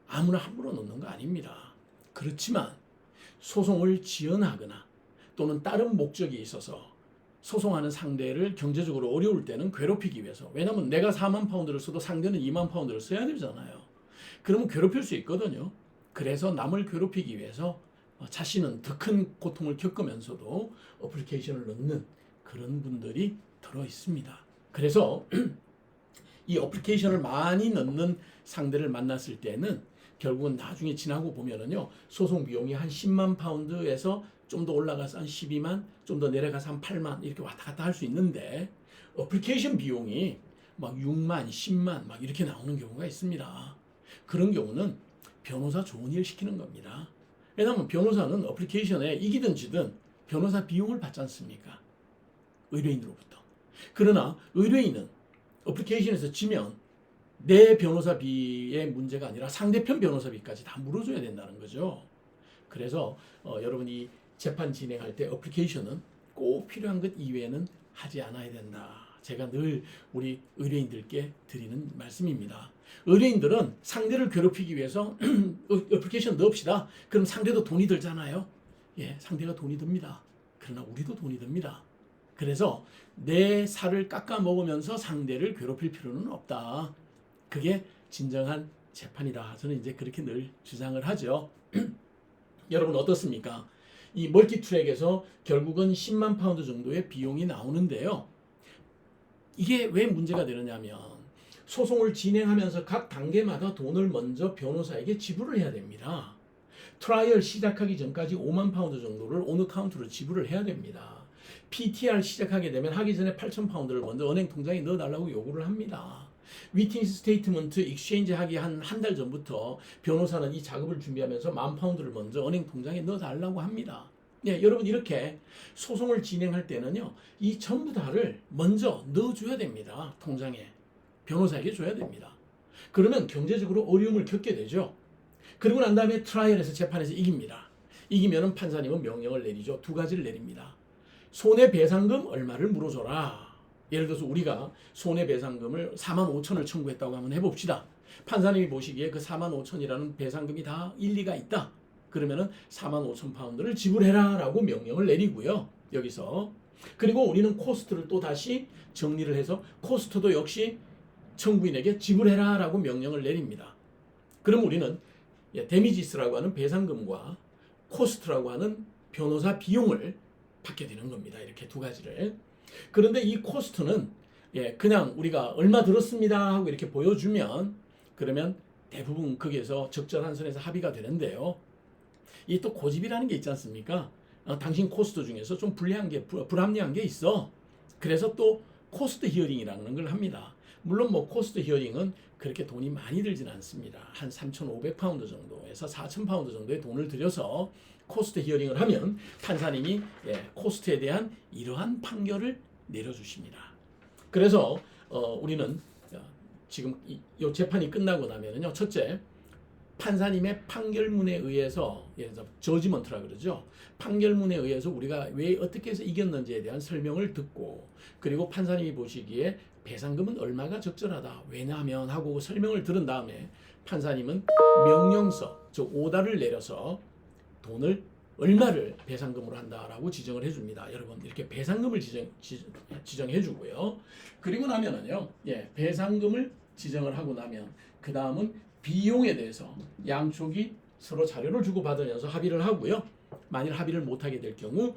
아무나 함부로 넣는 거 아닙니다. 그렇지만 소송을 지연하거나 또는 다른 목적이 있어서 소송하는 상대를 경제적으로 어려울 때는 괴롭히기 위해서, 왜냐하면 내가 4만 파운드를 써도 상대는 2만 파운드를 써야 되잖아요. 그러면 괴롭힐 수 있거든요. 그래서 남을 괴롭히기 위해서 자신은 더 큰 고통을 겪으면서도 어플리케이션을 넣는 그런 분들이 들어 있습니다. 그래서 이 어플리케이션을 많이 넣는 상대를 만났을 때는 결국은 나중에 지나고 보면은요, 소송 비용이 한 10만 파운드에서 좀 더 올라가서 한 12만, 좀 더 내려가서 한 8만 이렇게 왔다 갔다 할 수 있는데 어플리케이션 비용이 막 6만, 10만 막 이렇게 나오는 경우가 있습니다. 그런 경우는 변호사 좋은 일 시키는 겁니다. 왜냐하면 변호사는 어플리케이션에 이기든 지든 변호사 비용을 받지 않습니까? 의뢰인으로부터. 그러나 의뢰인은 어플리케이션에서 지면 내 변호사비의 문제가 아니라 상대편 변호사비까지 다 물어줘야 된다는 거죠. 그래서 여러분이 재판 진행할 때 어플리케이션은 꼭 필요한 것 이외에는 하지 않아야 된다. 제가 늘 우리 의뢰인들께 드리는 말씀입니다. 의뢰인들은 상대를 괴롭히기 위해서 어플리케이션 넣읍시다. 그럼 상대도 돈이 들잖아요. 예, 상대가 돈이 듭니다. 그러나 우리도 돈이 듭니다. 그래서 내 살을 깎아 먹으면서 상대를 괴롭힐 필요는 없다. 그게 진정한 재판이다. 저는 이제 그렇게 늘 주장을 하죠. 여러분 어떻습니까? 이 멀티트랙에서 결국은 10만 파운드 정도의 비용이 나오는데요. 이게 왜 문제가 되느냐면 소송을 진행하면서 각 단계마다 돈을 먼저 변호사에게 지불을 해야 됩니다. 트라이얼 시작하기 전까지 5만 파운드 정도를 온 어카운트로 지불을 해야 됩니다. PTR 시작하게 되면 하기 전에 8천 파운드를 먼저 은행 통장에 넣어달라고 요구를 합니다. 위트니스 스테이트먼트 익스체인지 하기 한 달 전부터 변호사는 이 작업을 준비하면서 10,000파운드를 먼저 은행 통장에 넣어달라고 합니다. 네, 여러분 이렇게 소송을 진행할 때는요, 이 전부 다를 먼저 넣어줘야 됩니다. 통장에. 변호사에게 줘야 됩니다. 그러면 경제적으로 어려움을 겪게 되죠. 그리고 난 다음에 트라이얼에서 재판에서 이깁니다. 이기면은 판사님은 명령을 내리죠. 두 가지를 내립니다. 손해배상금 얼마를 물어줘라. 예를 들어서 우리가 손해배상금을 45,000을 청구했다고 한번 해봅시다. 판사님이 보시기에 그 45,000이라는 배상금이 다 일리가 있다. 그러면은 45,000파운드를 지불해라 라고 명령을 내리고요. 여기서. 그리고 우리는 코스트를 또 다시 정리를 해서 코스트도 역시 청구인에게 지불해라 라고 명령을 내립니다. 그럼 우리는 데미지스라고 하는 배상금과 코스트라고 하는 변호사 비용을 받게 되는 겁니다. 이렇게 두 가지를. 그런데 이 코스트는 그냥 우리가 얼마 들었습니다 하고 이렇게 보여주면 그러면 대부분 거기에서 적절한 선에서 합의가 되는데요. 이 또 고집이라는 게 있지 않습니까? 당신 코스트 중에서 좀 불리한 게 불합리한 게 있어. 그래서 또 코스트 히어링이라는 걸 합니다. 물론 뭐 코스트 히어링은 그렇게 돈이 많이 들진 않습니다. 한 3,500파운드 정도에서 4,000파운드 정도의 돈을 들여서 코스트 히어링을 하면 판사님이 코스트에 대한 이러한 판결을 내려주십니다. 그래서 우리는 지금 이 재판이 끝나고 나면은요, 첫째 판사님의 판결문에 의해서, 예를 들어 저지먼트라 그러죠. 판결문에 의해서 우리가 왜 어떻게 해서 이겼는지에 대한 설명을 듣고, 그리고 판사님이 보시기에 배상금은 얼마가 적절하다, 왜냐하면 하고 설명을 들은 다음에 판사님은 명령서, 즉 오다를 내려서 돈을 얼마를 배상금으로 한다라고 지정을 해줍니다. 여러분, 이렇게 배상금을 지정해 주고요. 그리고 나면은요, 배상금을 지정을 하고 나면 그 다음은 비용에 대해서 양쪽이 서로 자료를 주고받으면서 합의를 하고요. 만일 합의를 못하게 될 경우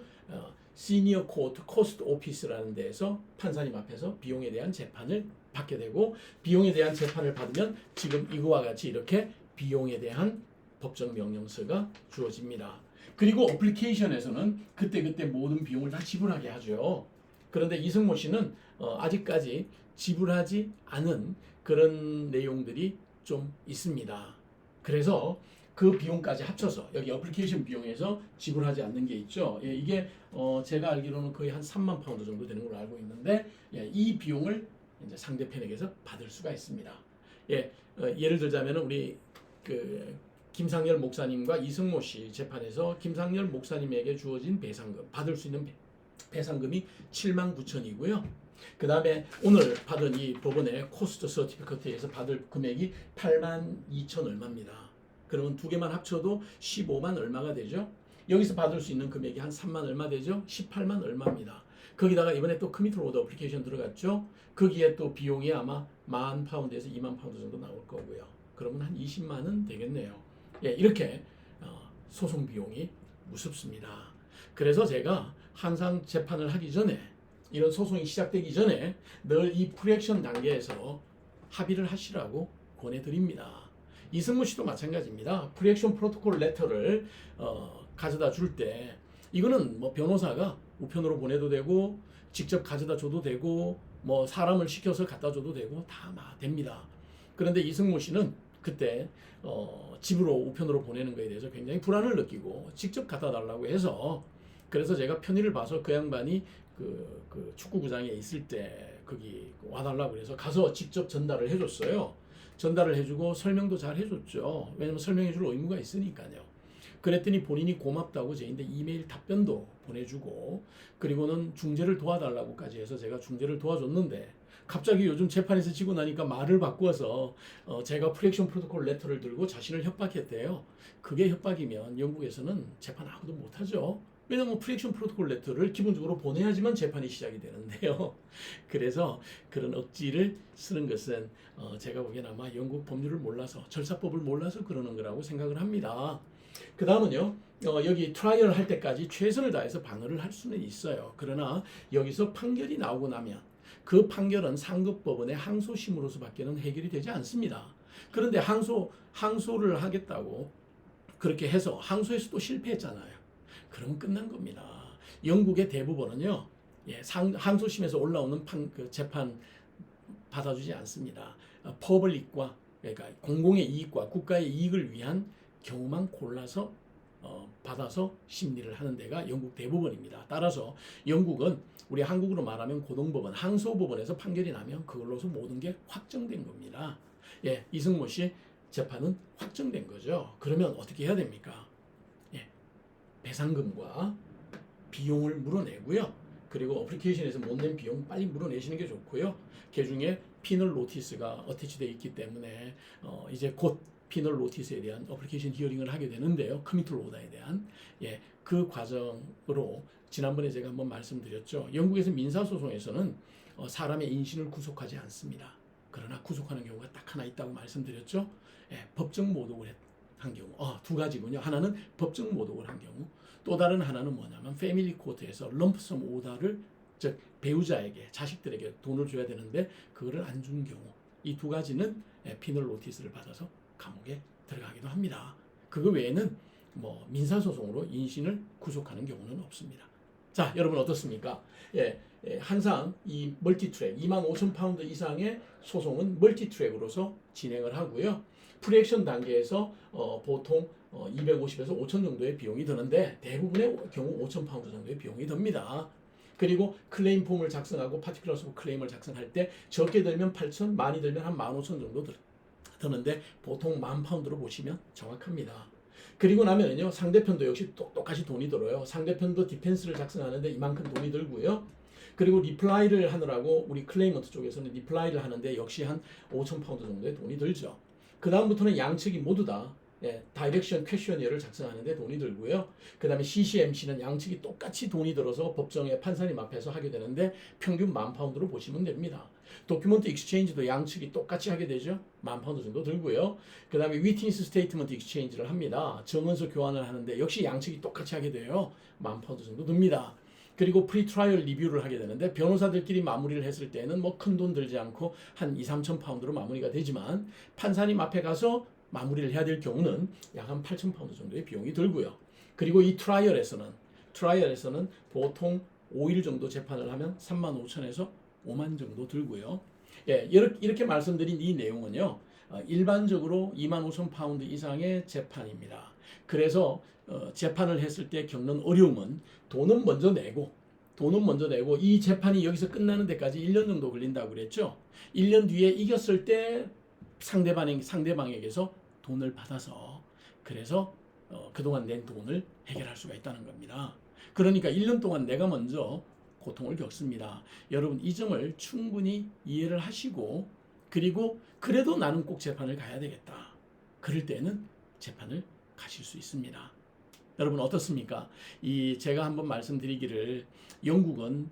시니어 코트 코스트 오피스라는 데에서 판사님 앞에서 비용에 대한 재판을 받게 되고, 비용에 대한 재판을 받으면 지금 이거와 같이 이렇게 비용에 대한 법정 명령서가 주어집니다. 그리고 어플리케이션에서는 그때 모든 비용을 다 지불하게 하죠. 그런데 이승모 씨는 아직까지 지불하지 않은 그런 내용들이 좀 있습니다. 그래서 그 비용까지 합쳐서 여기 어플리케이션 비용에서 지불하지 않는 게 있죠. 이게 제가 알기로는 거의 한 3만 파운드 정도 되는 걸로 알고 있는데, 이 비용을 이제 상대편에게서 받을 수가 있습니다. 예를 들자면 우리 김상열 목사님과 이승모 씨 재판에서 김상열 목사님에게 주어진 배상금, 받을 수 있는 배상금이 7만 9천이고요. 그 다음에 오늘 받은 이 법원의 코스트 서티피커트에서 받을 금액이 8만 2천 얼마입니다. 그러면 두 개만 합쳐도 15만 얼마가 되죠. 여기서 받을 수 있는 금액이 한 3만 얼마 되죠. 18만 얼마입니다. 거기다가 이번에 또 커미트 오더 어플리케이션 들어갔죠. 거기에 또 비용이 아마 1만 파운드에서 2만 파운드 정도 나올 거고요. 그러면 한 20만은 되겠네요. 이렇게 소송 비용이 무섭습니다. 그래서 제가 항상 재판을 하기 전에, 이런 소송이 시작되기 전에 늘 이 프리액션 단계에서 합의를 하시라고 권해드립니다. 이승모 씨도 마찬가지입니다. 프리액션 프로토콜 레터를 가져다 줄 때, 이거는 뭐 변호사가 우편으로 보내도 되고 직접 가져다 줘도 되고 뭐 사람을 시켜서 갖다 줘도 되고 다 됩니다. 그런데 이승모 씨는 그때 집으로 우편으로 보내는 거에 대해서 굉장히 불안을 느끼고 직접 갖다 달라고 해서, 그래서 제가 편의를 봐서 그 양반이 그 축구구장에 있을 때 거기 와달라고 그래서 가서 직접 전달을 해줬어요. 전달을 해주고 설명도 잘 해줬죠. 왜냐면 설명해줄 의무가 있으니까요. 그랬더니 본인이 고맙다고 저희한테 이메일 답변도 보내주고, 그리고는 중재를 도와달라고까지 해서 제가 중재를 도와줬는데, 갑자기 요즘 재판에서 지고 나니까 말을 바꾸어서 제가 프리액션 프로토콜 레터를 들고 자신을 협박했대요. 그게 협박이면 영국에서는 재판 아무도 못하죠. 왜냐면 프리액션 프로토콜 레터를 기본적으로 보내야지만 재판이 시작이 되는데요. 그래서 그런 억지를 쓰는 것은 제가 보기엔 아마 영국 법률을 몰라서, 절차법을 몰라서 그러는 거라고 생각을 합니다. 그 다음은요, 여기 트라이얼 할 때까지 최선을 다해서 방어를 할 수는 있어요. 그러나 여기서 판결이 나오고 나면 그 판결은 상급법원의 항소심으로서 밖에는 해결이 되지 않습니다. 그런데 항소를 하겠다고 그렇게 해서 항소에서 또 실패했잖아요. 그러면 끝난 겁니다. 영국의 대부분은요, 항소심에서 올라오는 재판 받아주지 않습니다. 퍼블릭과, 그러니까 공공의 이익과 국가의 이익을 위한 경우만 골라서 받아서 심리를 하는 데가 영국 대부분입니다. 따라서 영국은 우리 한국으로 말하면 고등법원, 항소법원에서 판결이 나면 그걸로서 모든 게 확정된 겁니다. 이승모 씨 재판은 확정된 거죠. 그러면 어떻게 해야 됩니까? 배상금과 비용을 물어내고요. 그리고 어플리케이션에서 못 낸 비용 빨리 물어내시는 게 좋고요. 개중에 피널 노티스가 어태치되어 있기 때문에 이제 곧 피널 노티스에 대한 어플리케이션 히어링을 하게 되는데요. 커미트 오더에 대한 그 과정으로 지난번에 제가 한번 말씀드렸죠. 영국에서 민사소송에서는 사람의 인신을 구속하지 않습니다. 그러나 구속하는 경우가 딱 하나 있다고 말씀드렸죠. 법정 모독을 한 경우, 두 가지군요. 하나는 법정 모독을 한 경우, 또 다른 하나는 뭐냐면 패밀리 코트에서 럼프섬 오다를, 즉 배우자에게, 자식들에게 돈을 줘야 되는데 그거를 안 준 경우, 이 두 가지는 피널 노티스를 받아서 감옥에 들어가기도 합니다. 그거 외에는 뭐 민사소송으로 인신을 구속하는 경우는 없습니다. 자, 여러분 어떻습니까? 항상 이 멀티트랙 25,000파운드 이상의 소송은 멀티트랙으로서 진행을 하고요. 프리액션 단계에서 보통 250에서 5,000 정도의 비용이 드는데 대부분의 경우 5,000파운드 정도의 비용이 듭니다. 그리고 클레임 폼을 작성하고 파티큘러스 오브 클레임을 작성할 때 적게 들면 8,000, 많이 들면 한 15,000 정도 드는데 보통 10,000파운드로 보시면 정확합니다. 그리고 나면요 상대편도 역시 똑같이 돈이 들어요. 상대편도 디펜스를 작성하는데 이만큼 돈이 들고요. 그리고 리플라이를 하느라고 우리 클레이먼트 쪽에서는 리플라이를 하는데 역시 한 5,000파운드 정도의 돈이 들죠. 그 다음부터는 양측이 모두 다 다이렉션 퀘셔니어를 작성하는데 돈이 들고요. 그 다음에 CCMC는 양측이 똑같이 돈이 들어서 법정에 판사님 앞에서 하게 되는데 평균 10,000파운드로 보시면 됩니다. 도큐먼트 익스체인지도 양측이 똑같이 하게 되죠. 10,000파운드 정도 들고요. 그 다음에 위트니스 스테이트먼트 익스체인지를 합니다. 증언서 교환을 하는데 역시 양측이 똑같이 하게 돼요. 10,000파운드 정도 듭니다. 그리고 프리트라이얼 리뷰를 하게 되는데 변호사들끼리 마무리를 했을 때는 뭐 큰 돈 들지 않고 한 2,000~3,000파운드로 마무리가 되지만 판사님 앞에 가서 마무리를 해야 될 경우는 약 한 8,000파운드 정도의 비용이 들고요. 그리고 이 트라이얼에서는 보통 5일 정도 재판을 하면 35,000에서 5만 정도 들고요. 이렇게 말씀드린 이 내용은요. 일반적으로 25,000파운드 이상의 재판입니다. 그래서 재판을 했을 때 겪는 어려움은 돈은 먼저 내고 이 재판이 여기서 끝나는 데까지 1년 정도 걸린다고 그랬죠. 1년 뒤에 이겼을 때 상대방에게서 돈을 받아서 그래서 그동안 낸 돈을 해결할 수가 있다는 겁니다. 그러니까 1년 동안 내가 먼저 고통을 겪습니다. 여러분 이 점을 충분히 이해를 하시고 그리고 그래도 나는 꼭 재판을 가야 되겠다. 그럴 때는 재판을 가실 수 있습니다. 여러분 어떻습니까? 제가 한번 말씀드리기를 영국은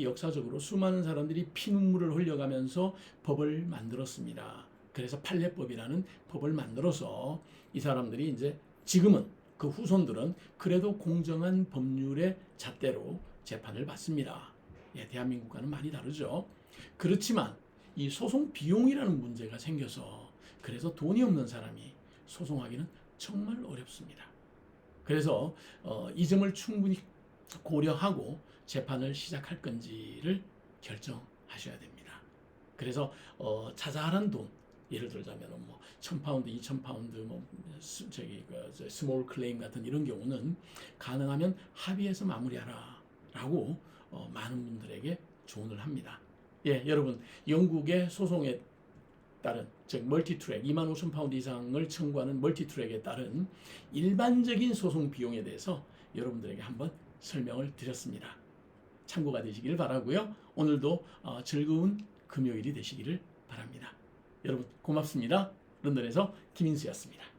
역사적으로 수많은 사람들이 피눈물을 흘려가면서 법을 만들었습니다. 그래서 판례법이라는 법을 만들어서 이 사람들이 이제 지금은 그 후손들은 그래도 공정한 법률의 잣대로 재판을 받습니다. 대한민국과는 많이 다르죠. 그렇지만 이 소송 비용이라는 문제가 생겨서 그래서 돈이 없는 사람이 소송하기는 정말 어렵습니다. 그래서 이 점을 충분히 고려하고 재판을 시작할 건지를 결정하셔야 됩니다. 그래서 자잘한 돈, 예를 들자면 뭐 1,000파운드, 2,000파운드, 스몰 클레임 같은 이런 경우는 가능하면 합의해서 마무리하라라고 많은 분들에게 조언을 합니다. 여러분 영국의 소송에 따른 즉 멀티트랙 25,000파운드 이상을 청구하는 멀티트랙에 따른 일반적인 소송 비용에 대해서 여러분들에게 한번 설명을 드렸습니다. 참고가 되시기를 바라고요. 오늘도 즐거운 금요일이 되시기를 바랍니다. 여러분 고맙습니다. 런던에서 김인수였습니다.